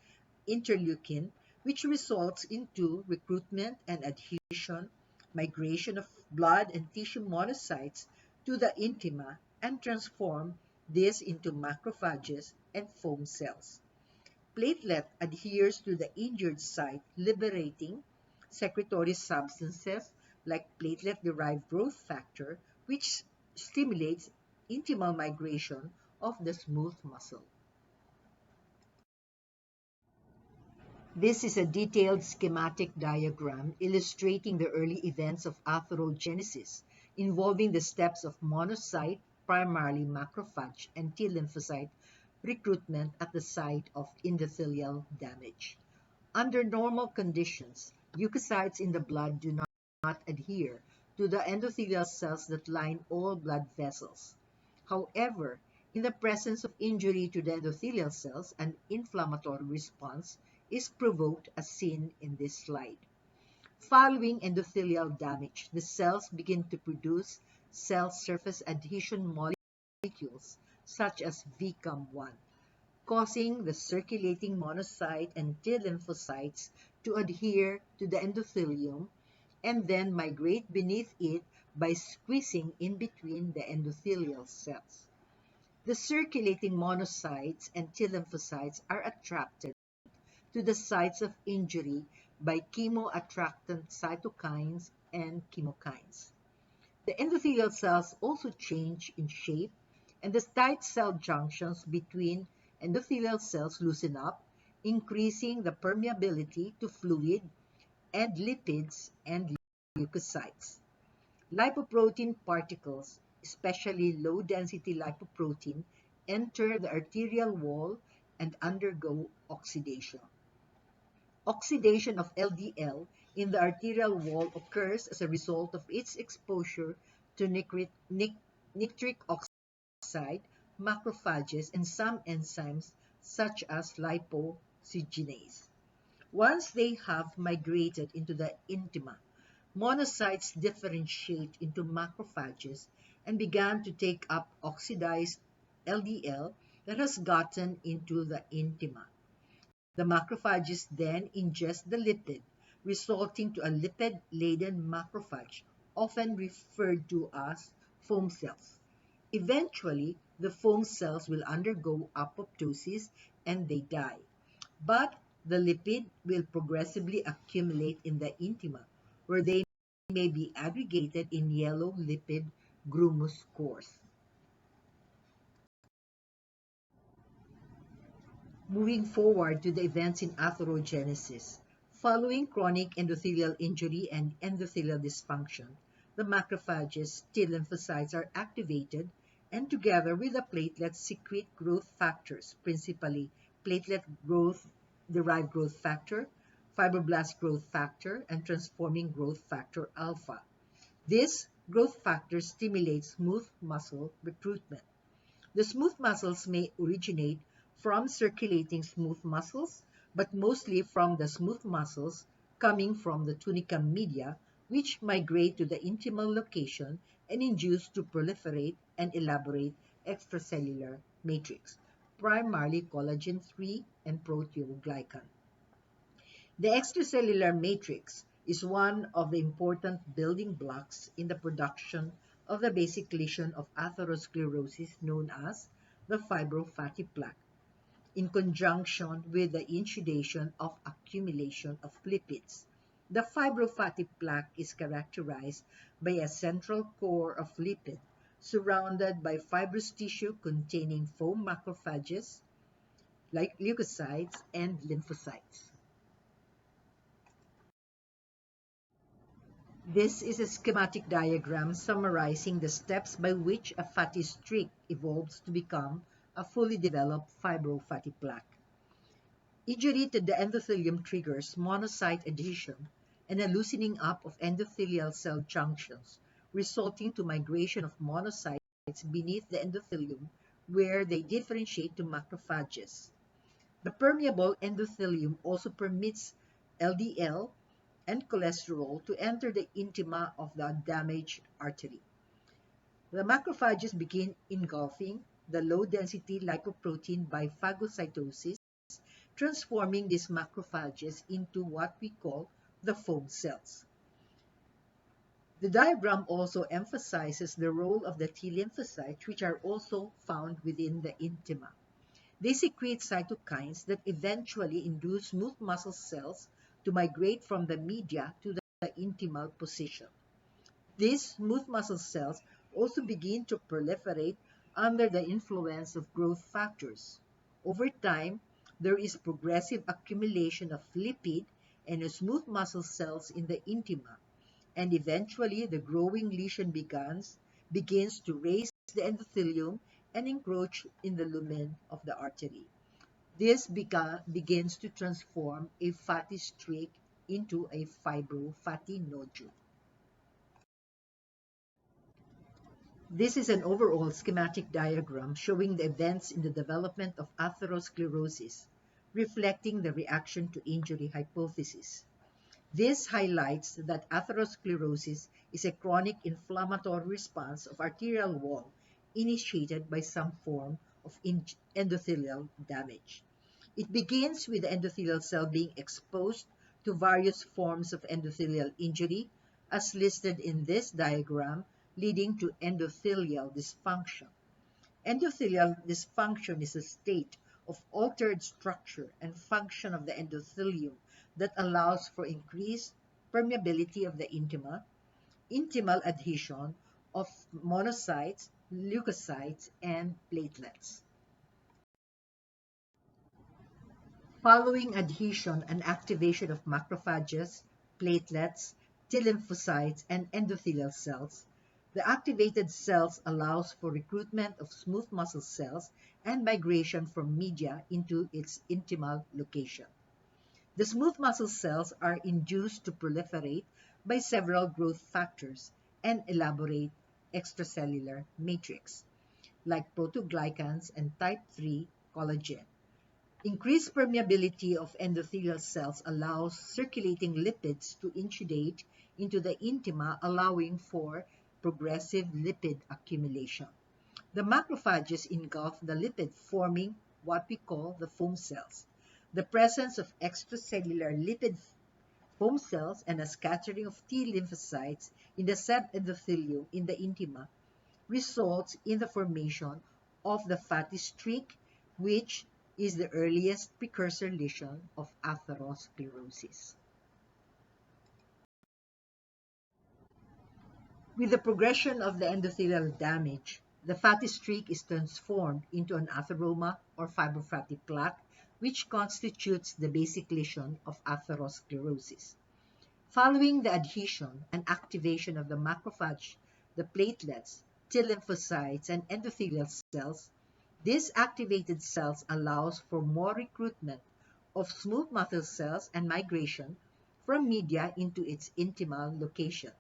interleukin, which results into recruitment and adhesion, migration of blood and tissue monocytes to the intima, and transform this into macrophages and foam cells. Platelet adheres to the injured site, liberating secretory substances like platelet-derived growth factor, which stimulates intimal migration of the smooth muscle. This is a detailed schematic diagram illustrating the early events of atherogenesis, involving the steps of monocyte, primarily macrophage, and T lymphocyte recruitment at the site of endothelial damage. Under normal conditions, leukocytes in the blood do not adhere to the endothelial cells that line all blood vessels. However, in the presence of injury to the endothelial cells, an inflammatory response is provoked as seen in this slide. Following endothelial damage, the cells begin to produce cell surface adhesion molecules such as VCAM1, causing the circulating monocyte and T lymphocytes to adhere to the endothelium and then migrate beneath it by squeezing in between the endothelial cells. The circulating monocytes and T lymphocytes are attracted to the sites of injury by chemoattractant cytokines and chemokines. The endothelial cells also change in shape, and the tight cell junctions between endothelial cells loosen up, increasing the permeability to fluid and lipids and leukocytes. Lipoprotein particles, especially low-density lipoprotein, enter the arterial wall and undergo oxidation. Oxidation of LDL in the arterial wall occurs as a result of its exposure to nitric oxide, macrophages, and some enzymes such as lipoxygenase. Once they have migrated into the intima, monocytes differentiate into macrophages and began to take up oxidized LDL that has gotten into the intima. The macrophages then ingest the lipid, resulting to a lipid-laden macrophage, often referred to as foam cells. Eventually, the foam cells will undergo apoptosis and they die. But the lipid will progressively accumulate in the intima, where they may be aggregated in yellow lipid grumous cores. Moving forward to the events in atherogenesis. Following chronic endothelial injury and endothelial dysfunction, the macrophages, T lymphocytes are activated and together with the platelets secrete growth factors, principally platelet growth derived growth factor, fibroblast growth factor, and transforming growth factor alpha. This growth factor stimulates smooth muscle recruitment. The smooth muscles may originate from circulating smooth muscles, but mostly from the smooth muscles coming from the tunica media, which migrate to the intimal location and induce to proliferate and elaborate extracellular matrix, primarily collagen 3 and proteoglycan. The extracellular matrix is one of the important building blocks in the production of the basic lesion of atherosclerosis known as the fibrofatty plaque, in conjunction with the initiation of accumulation of lipids. The fibrofatty plaque is characterized by a central core of lipid surrounded by fibrous tissue containing foam macrophages like leukocytes and lymphocytes. This is a schematic diagram summarizing the steps by which a fatty streak evolves to become a fully developed fibrofatty plaque. Injury to the endothelium triggers monocyte adhesion and a loosening up of endothelial cell junctions, resulting to migration of monocytes beneath the endothelium where they differentiate to macrophages. The permeable endothelium also permits LDL and cholesterol to enter the intima of the damaged artery. The macrophages begin engulfing the low-density lipoprotein by phagocytosis, transforming these macrophages into what we call the foam cells. The diagram also emphasizes the role of the T lymphocytes, which are also found within the intima. They secrete cytokines that eventually induce smooth muscle cells to migrate from the media to the intimal position. These smooth muscle cells also begin to proliferate under the influence of growth factors. Over time, there is progressive accumulation of lipid and smooth muscle cells in the intima, and eventually the growing lesion begins to raise the endothelium and encroach in the lumen of the artery. This begins to transform a fatty streak into a fibrofatty nodule. This is an overall schematic diagram showing the events in the development of atherosclerosis, reflecting the reaction to injury hypothesis. This highlights that atherosclerosis is a chronic inflammatory response of arterial wall initiated by some form of endothelial damage. It begins with the endothelial cell being exposed to various forms of endothelial injury, as listed in this diagram, leading to endothelial dysfunction. Endothelial dysfunction is a state of altered structure and function of the endothelium that allows for increased permeability of the intima, intimal adhesion of monocytes, leukocytes, and platelets. Following adhesion and activation of macrophages, platelets, T lymphocytes, and endothelial cells, the activated cells allows for recruitment of smooth muscle cells and migration from media into its intimal location. The smooth muscle cells are induced to proliferate by several growth factors and elaborate extracellular matrix, like protoglycans and type 3 collagen. Increased permeability of endothelial cells allows circulating lipids to infiltrate into the intima, allowing for progressive lipid accumulation. The macrophages engulf the lipid, forming what we call the foam cells. The presence of extracellular lipid foam cells and a scattering of T lymphocytes in the subendothelium in the intima results in the formation of the fatty streak, which is the earliest precursor lesion of atherosclerosis. With the progression of the endothelial damage, the fatty streak is transformed into an atheroma or fibrofatty plaque, which constitutes the basic lesion of atherosclerosis. Following the adhesion and activation of the macrophage, the platelets, T lymphocytes, and endothelial cells, these activated cells allows for more recruitment of smooth muscle cells and migration from media into its intimal location.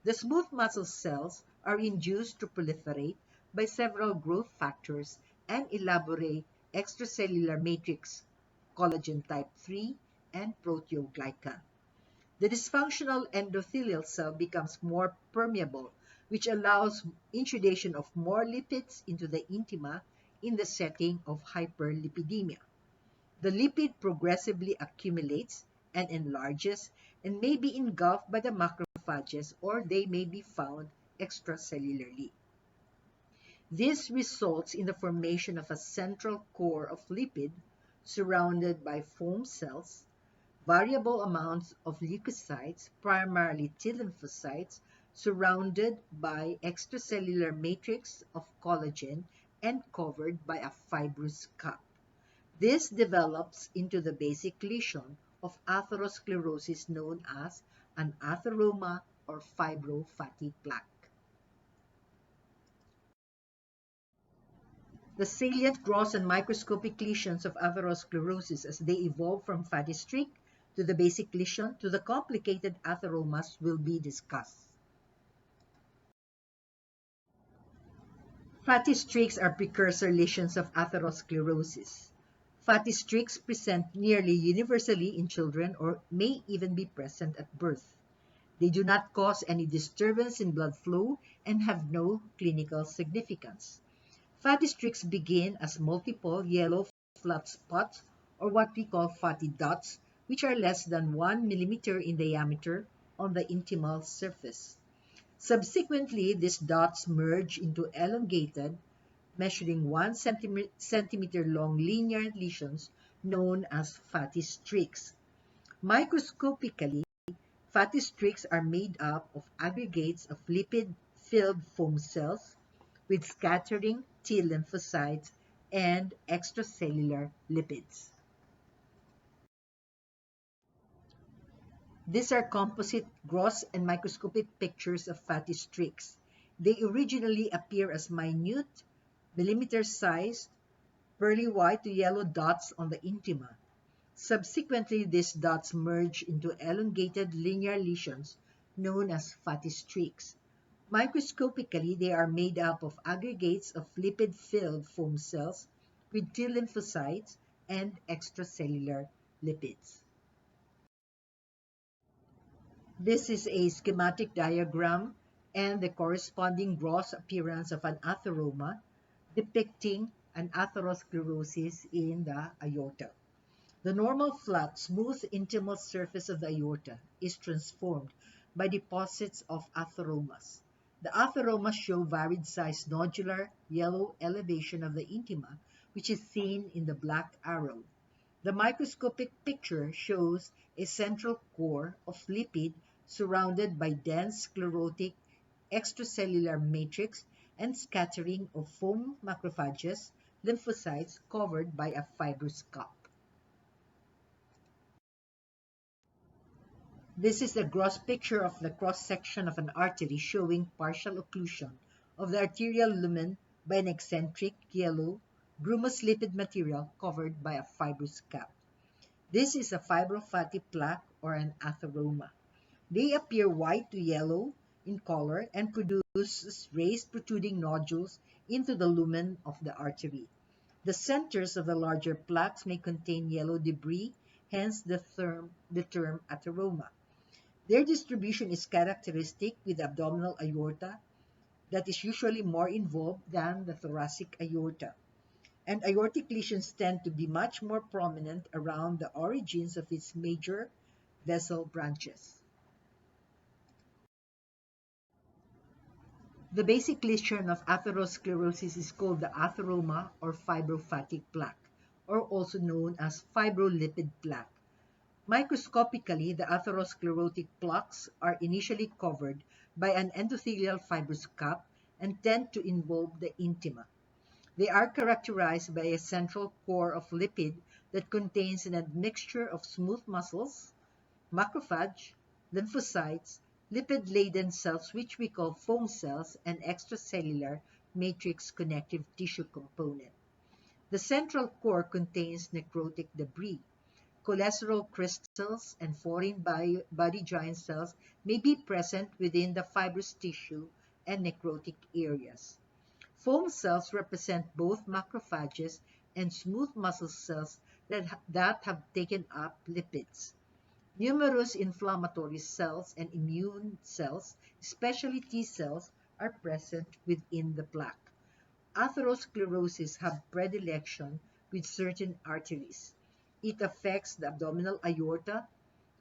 The smooth muscle cells are induced to proliferate by several growth factors and elaborate extracellular matrix, collagen type 3, and proteoglycan. The dysfunctional endothelial cell becomes more permeable, which allows intrusion of more lipids into the intima in the setting of hyperlipidemia. The lipid progressively accumulates and enlarges and may be engulfed by the macrophages or they may be found extracellularly. This results in the formation of a central core of lipid surrounded by foam cells, variable amounts of leukocytes, primarily T lymphocytes, surrounded by extracellular matrix of collagen and covered by a fibrous cap. This develops into the basic lesion of atherosclerosis known as an atheroma or fibrofatty plaque. The salient gross and microscopic lesions of atherosclerosis as they evolve from fatty streak to the basic lesion to the complicated atheromas will be discussed. Fatty streaks are precursor lesions of atherosclerosis. Fatty streaks present nearly universally in children or may even be present at birth. They do not cause any disturbance in blood flow and have no clinical significance. Fatty streaks begin as multiple yellow flat spots or what we call fatty dots, which are less than 1 millimeter in diameter on the intimal surface. Subsequently, these dots merge into elongated, measuring 1 centimeter long linear lesions known as fatty streaks. Microscopically, fatty streaks are made up of aggregates of lipid-filled foam cells with scattering T lymphocytes and extracellular lipids. These are composite gross and microscopic pictures of fatty streaks. They originally appear as minute, millimeter-sized, pearly white to yellow dots on the intima. Subsequently, these dots merge into elongated linear lesions known as fatty streaks. Microscopically, they are made up of aggregates of lipid-filled foam cells with T lymphocytes and extracellular lipids. This is a schematic diagram and the corresponding gross appearance of an atheroma depicting an atherosclerosis in the aorta. The normal flat, smooth intimal surface of the aorta is transformed by deposits of atheromas. The atheromas show varied size nodular yellow elevation of the intima, which is seen in the black arrow. The microscopic picture shows a central core of lipid surrounded by dense sclerotic extracellular matrix and scattering of foam macrophages, lymphocytes covered by a fibrous cup. This is a gross picture of the cross-section of an artery showing partial occlusion of the arterial lumen by an eccentric yellow brumous lipid material covered by a fibrous cap. This is a fibrofatty plaque or an atheroma. They appear white to yellow in color and produce raised protruding nodules into the lumen of the artery. The centers of the larger plaques may contain yellow debris, hence the term atheroma. Their distribution is characteristic with the abdominal aorta that is usually more involved than the thoracic aorta. And aortic lesions tend to be much more prominent around the origins of its major vessel branches. The basic lesion of atherosclerosis is called the atheroma or fibrofatty plaque, or also known as fibrolepid plaque. Microscopically, the atherosclerotic plaques are initially covered by an endothelial fibrous cap and tend to involve the intima. They are characterized by a central core of lipid that contains an admixture of smooth muscles, macrophage, lymphocytes, lipid-laden cells which we call foam cells, and extracellular matrix connective tissue component. The central core contains necrotic debris. Cholesterol crystals and foreign body giant cells may be present within the fibrous tissue and necrotic areas. Foam cells represent both macrophages and smooth muscle cells that have taken up lipids. Numerous inflammatory cells and immune cells, especially T cells, are present within the plaque. Atherosclerosis have predilection with certain arteries. It affects the abdominal aorta,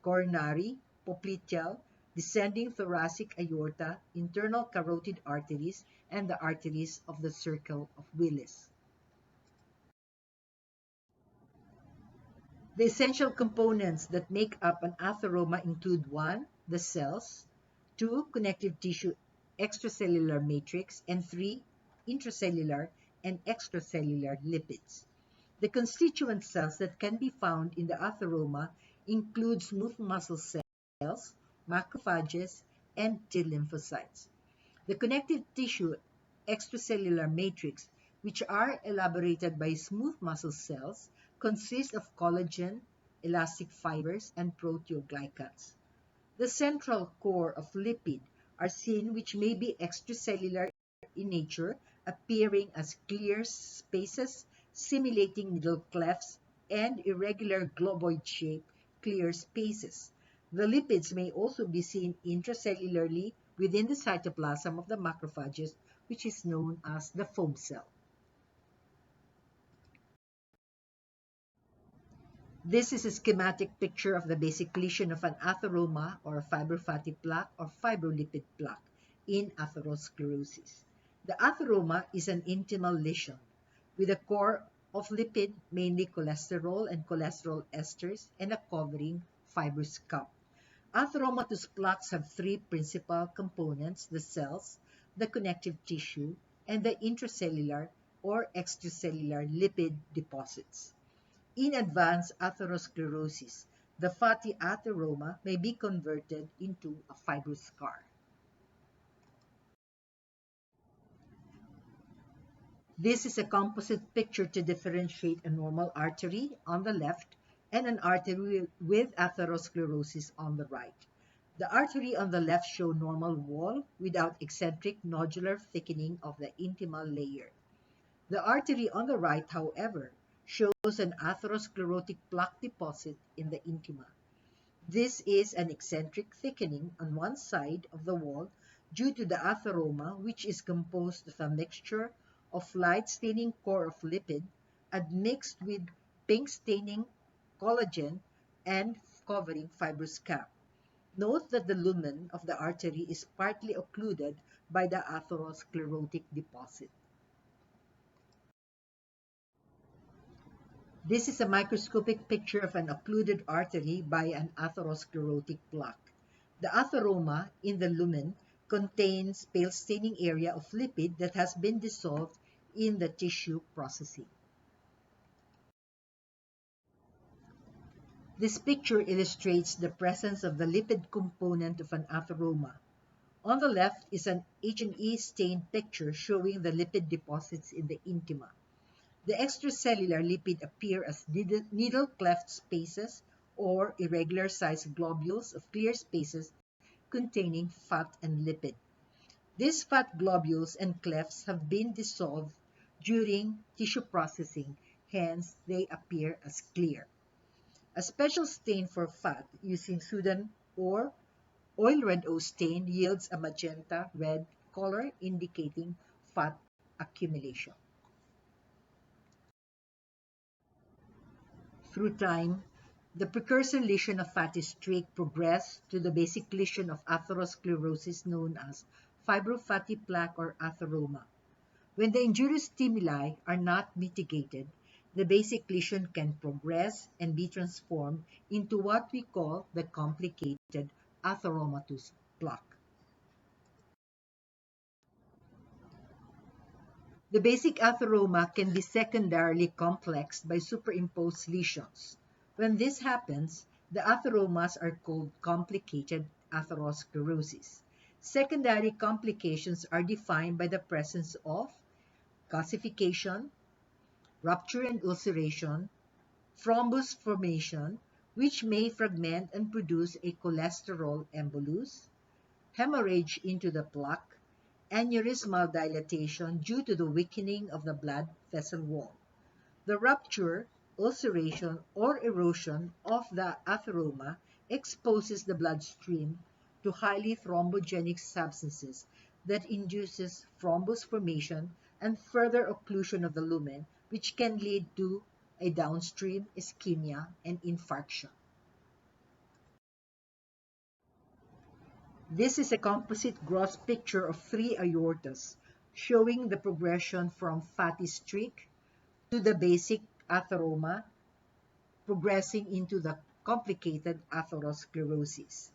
coronary, popliteal, descending thoracic aorta, internal carotid arteries, and the arteries of the circle of Willis. The essential components that make up an atheroma include 1. The cells, 2. Connective tissue extracellular matrix, and 3. Intracellular and extracellular lipids. The constituent cells that can be found in the atheroma include smooth muscle cells, macrophages, and T lymphocytes. The connective tissue extracellular matrix, which are elaborated by smooth muscle cells, consists of collagen, elastic fibers, and proteoglycans. The central core of lipid are seen, which may be extracellular in nature, appearing as clear spaces simulating needle clefts and irregular globoid-shaped clear spaces. The lipids may also be seen intracellularly within the cytoplasm of the macrophages, which is known as the foam cell. This is a schematic picture of the basic lesion of an atheroma or fibrofatty plaque or fibrolepid plaque in atherosclerosis. The atheroma is an intimal lesion with a core of lipid, mainly cholesterol and cholesterol esters, and a covering fibrous cup. Atheromatous plaques have three principal components: the cells, the connective tissue, and the intracellular or extracellular lipid deposits. In advanced atherosclerosis, the fatty atheroma may be converted into a fibrous scar. This is a composite picture to differentiate a normal artery on the left and an artery with atherosclerosis on the right. The artery on the left shows normal wall without eccentric nodular thickening of the intimal layer. The artery on the right, however, shows an atherosclerotic plaque deposit in the intima. This is an eccentric thickening on one side of the wall due to the atheroma, which is composed of a mixture of light staining core of lipid admixed with pink staining collagen and covering fibrous cap. Note that the lumen of the artery is partly occluded by the atherosclerotic deposit. This is a microscopic picture of an occluded artery by an atherosclerotic plaque. The atheroma in the lumen contains pale staining area of lipid that has been dissolved in the tissue processing. This picture illustrates the presence of the lipid component of an atheroma. On the left is an H&E stained picture showing the lipid deposits in the intima. The extracellular lipid appear as needle cleft spaces or irregular sized globules of clear spaces containing fat and lipid. These fat globules and clefts have been dissolved during tissue processing, hence they appear as clear. A special stain for fat using Sudan or oil red O stain yields a magenta red color indicating fat accumulation. Through time, the precursor lesion of fatty streak progressed to the basic lesion of atherosclerosis known as fibrofatty plaque or atheroma. When the injurious stimuli are not mitigated, the basic lesion can progress and be transformed into what we call the complicated atheromatous plaque. The basic atheroma can be secondarily complexed by superimposed lesions. When this happens, the atheromas are called complicated atherosclerosis. Secondary complications are defined by the presence of calcification, rupture and ulceration, thrombus formation, which may fragment and produce a cholesterol embolus, hemorrhage into the plaque, aneurysmal dilatation due to the weakening of the blood vessel wall. The rupture, ulceration, or erosion of the atheroma exposes the bloodstream to highly thrombogenic substances that induces thrombus formation and further occlusion of the lumen, which can lead to a downstream ischemia and infarction. This is a composite gross picture of three aortas showing the progression from fatty streak to the basic atheroma, progressing into the complicated atherosclerosis.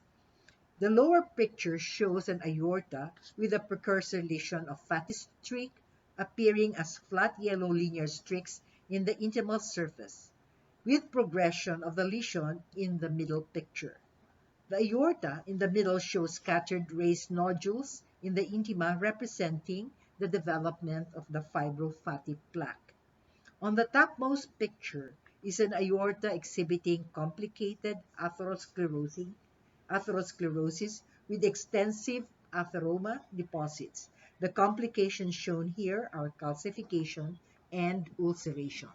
The lower picture shows an aorta with a precursor lesion of fatty streak appearing as flat yellow linear streaks in the intimal surface, with progression of the lesion in the middle picture. The aorta in the middle shows scattered raised nodules in the intima representing the development of the fibrofatty plaque. On the topmost picture is an aorta exhibiting complicated atherosclerosis with extensive atheroma deposits. The complications shown here are calcification and ulceration.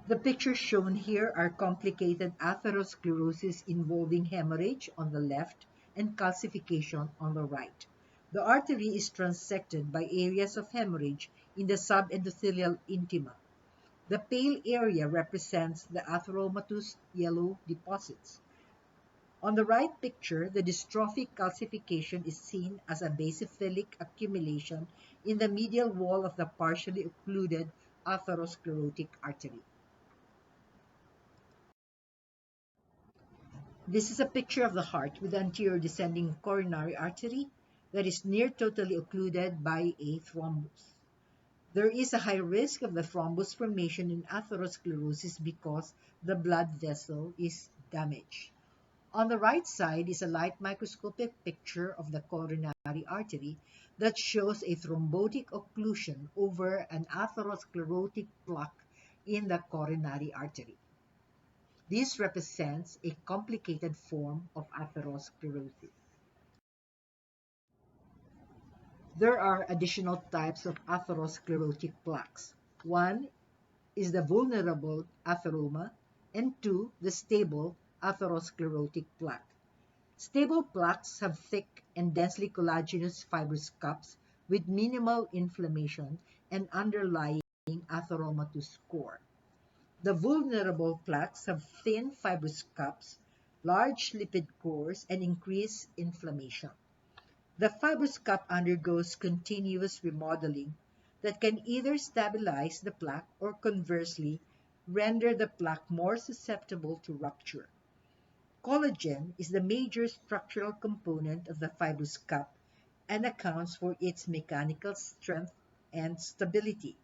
The pictures shown here are complicated atherosclerosis involving hemorrhage on the left and calcification on the right. The artery is transected by areas of hemorrhage in the subendothelial intima. The pale area represents the atheromatous yellow deposits. On the right picture, the dystrophic calcification is seen as a basophilic accumulation in the medial wall of the partially occluded atherosclerotic artery. This is a picture of the heart with the anterior descending coronary artery that is near totally occluded by a thrombus. There is a high risk of the thrombus formation in atherosclerosis because the blood vessel is damaged. On the right side is a light microscopic picture of the coronary artery that shows a thrombotic occlusion over an atherosclerotic plaque in the coronary artery. This represents a complicated form of atherosclerosis. There are additional types of atherosclerotic plaques. One is the vulnerable atheroma, and two, the stable atherosclerotic plaque. Stable plaques have thick and densely collagenous fibrous cups with minimal inflammation and underlying atheromatous core. The vulnerable plaques have thin fibrous cups, large lipid cores, and increased inflammation. The fibrous cup undergoes continuous remodeling that can either stabilize the plaque or conversely render the plaque more susceptible to rupture. Collagen is the major structural component of the fibrous cup and accounts for its mechanical strength and stability.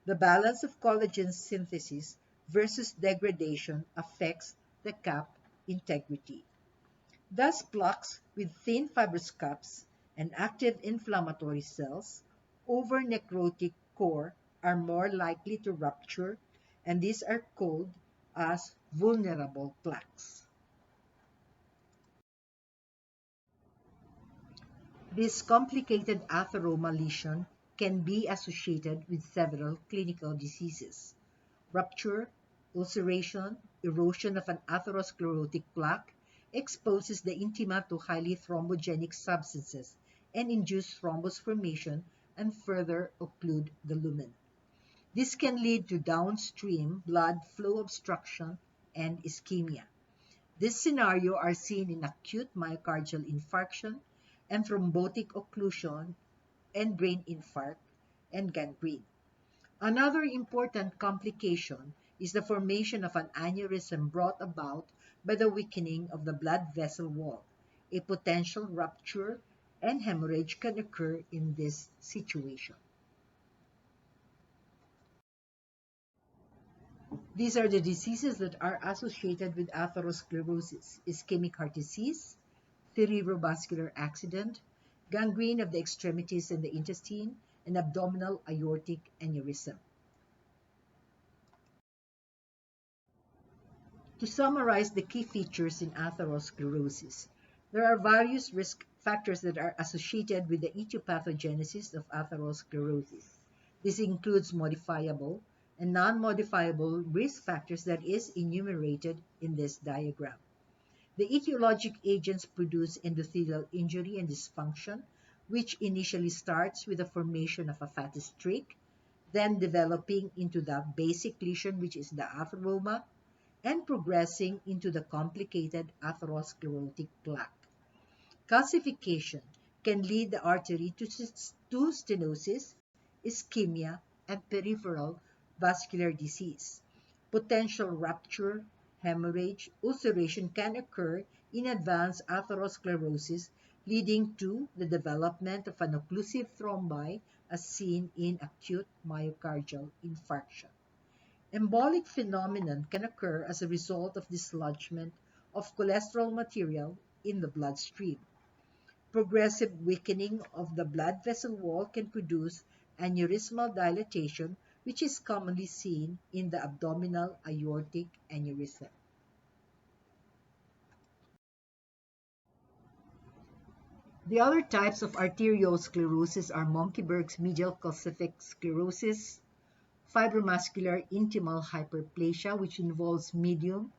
The balance of collagen synthesis versus degradation affects the cap integrity. Thus, plaques with thin fibrous cups and active inflammatory cells over necrotic core are more likely to rupture, and these are called as vulnerable plaques. This complicated atheroma lesion can be associated with several clinical diseases. Rupture, ulceration, erosion of an atherosclerotic plaque exposes the intima to highly thrombogenic substances and induce thrombus formation and further occlude the lumen. This can lead to downstream blood flow obstruction and ischemia. This scenario are seen in acute myocardial infarction and thrombotic occlusion and brain infarct, and gangrene. Another important complication is the formation of an aneurysm brought about by the weakening of the blood vessel wall. A potential rupture and hemorrhage can occur in this situation. These are the diseases that are associated with atherosclerosis: ischemic heart disease, cerebrovascular accident, gangrene of the extremities and the intestine, and abdominal aortic aneurysm. To summarize the key features in atherosclerosis, there are various risk factors that are associated with the etiopathogenesis of atherosclerosis. This includes modifiable and non-modifiable risk factors that is enumerated in this diagram. The etiologic agents produce endothelial injury and dysfunction, which initially starts with the formation of a fatty streak, then developing into the basic lesion, which is the atheroma, and progressing into the complicated atherosclerotic plaque. Calcification can lead the artery to stenosis, ischemia, and peripheral vascular disease. Potential rupture, hemorrhage, ulceration can occur in advanced atherosclerosis, leading to the development of an occlusive thrombi as seen in acute myocardial infarction. Embolic phenomenon can occur as a result of dislodgement of cholesterol material in the bloodstream. Progressive weakening of the blood vessel wall can produce aneurysmal dilatation, which is commonly seen in the abdominal aortic aneurysm. The other types of arteriosclerosis are Monckeberg's medial calcific sclerosis, fibromuscular intimal hyperplasia, which involves medium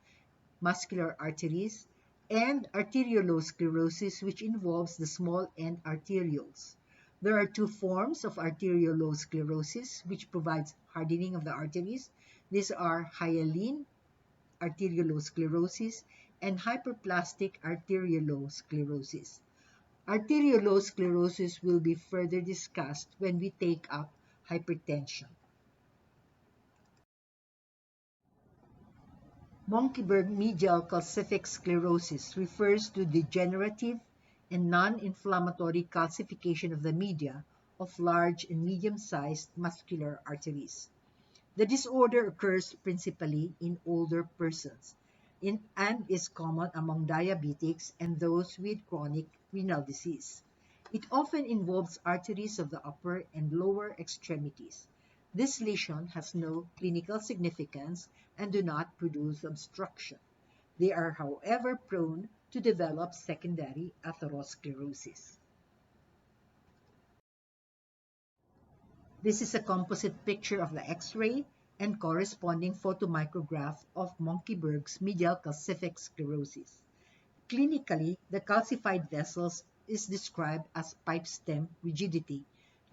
muscular arteries, and arteriolosclerosis, which involves the small end arterioles. There are two forms of arteriolosclerosis, which provides hardening of the arteries. These are hyaline arteriolosclerosis and hyperplastic arteriolosclerosis. Arteriolosclerosis will be further discussed when we take up hypertension. Monckeberg medial calcific sclerosis refers to degenerative and non-inflammatory calcification of the media of large and medium-sized muscular arteries. The disorder occurs principally in older persons and is common among diabetics and those with chronic renal disease. It often involves arteries of the upper and lower extremities. This lesion has no clinical significance and do not produce obstruction. They are, however, prone to develop secondary atherosclerosis. This is a composite picture of the X-ray and corresponding photomicrograph of Monckeberg's medial calcific sclerosis. Clinically, the calcified vessels is described as pipe stem rigidity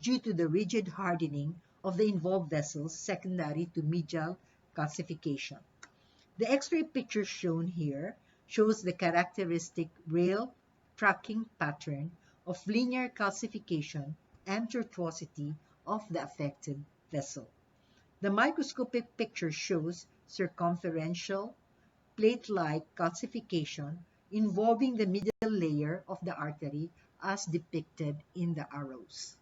due to the rigid hardening of the involved vessels secondary to medial calcification. The X-ray picture shown here shows the characteristic rail tracking pattern of linear calcification and tortuosity of the affected vessel. The microscopic picture shows circumferential plate-like calcification involving the middle layer of the artery as depicted in the arrows.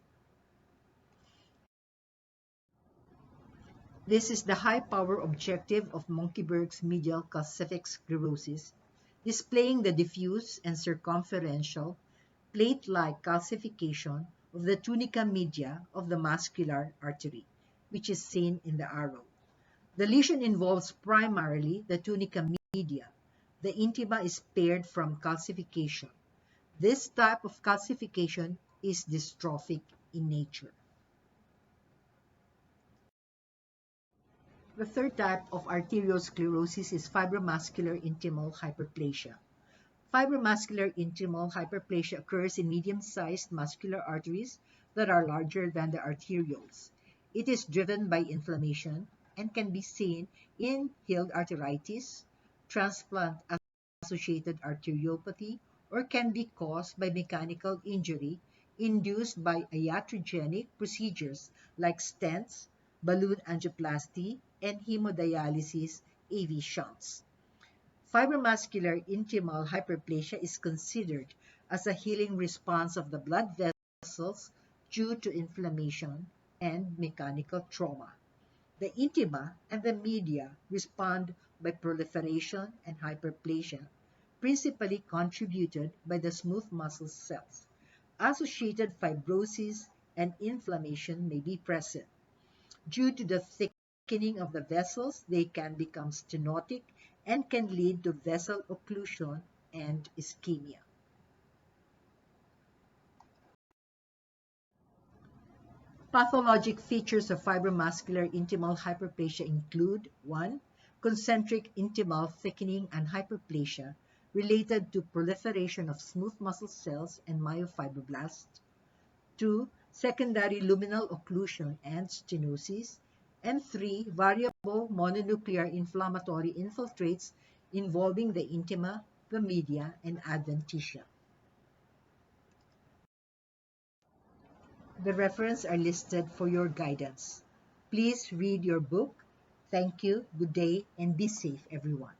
This is the high-power objective of Monckeberg's medial calcific sclerosis, displaying the diffuse and circumferential plate-like calcification of the tunica media of the muscular artery, which is seen in the arrow. The lesion involves primarily the tunica media. The intima is spared from calcification. This type of calcification is dystrophic in nature. The third type of arteriosclerosis is fibromuscular intimal hyperplasia. Fibromuscular intimal hyperplasia occurs in medium-sized muscular arteries that are larger than the arterioles. It is driven by inflammation and can be seen in healed arteritis, transplant-associated arteriopathy, or can be caused by mechanical injury induced by iatrogenic procedures like stents, balloon angioplasty, and hemodialysis AV shunts. Fibromuscular intimal hyperplasia is considered as a healing response of the blood vessels due to inflammation and mechanical trauma. The intima and the media respond by proliferation and hyperplasia, principally contributed by the smooth muscle cells. Associated fibrosis and inflammation may be present. Due to the thickening of the vessels, they can become stenotic and can lead to vessel occlusion and ischemia. Pathologic features of fibromuscular intimal hyperplasia include 1. Concentric intimal thickening and hyperplasia related to proliferation of smooth muscle cells and myofibroblasts. 2. Secondary luminal occlusion and stenosis. And 3. Variable mononuclear inflammatory infiltrates involving the intima, the media, and adventitia. The references are listed for your guidance. Please read your book. Thank you, good day, and be safe, everyone.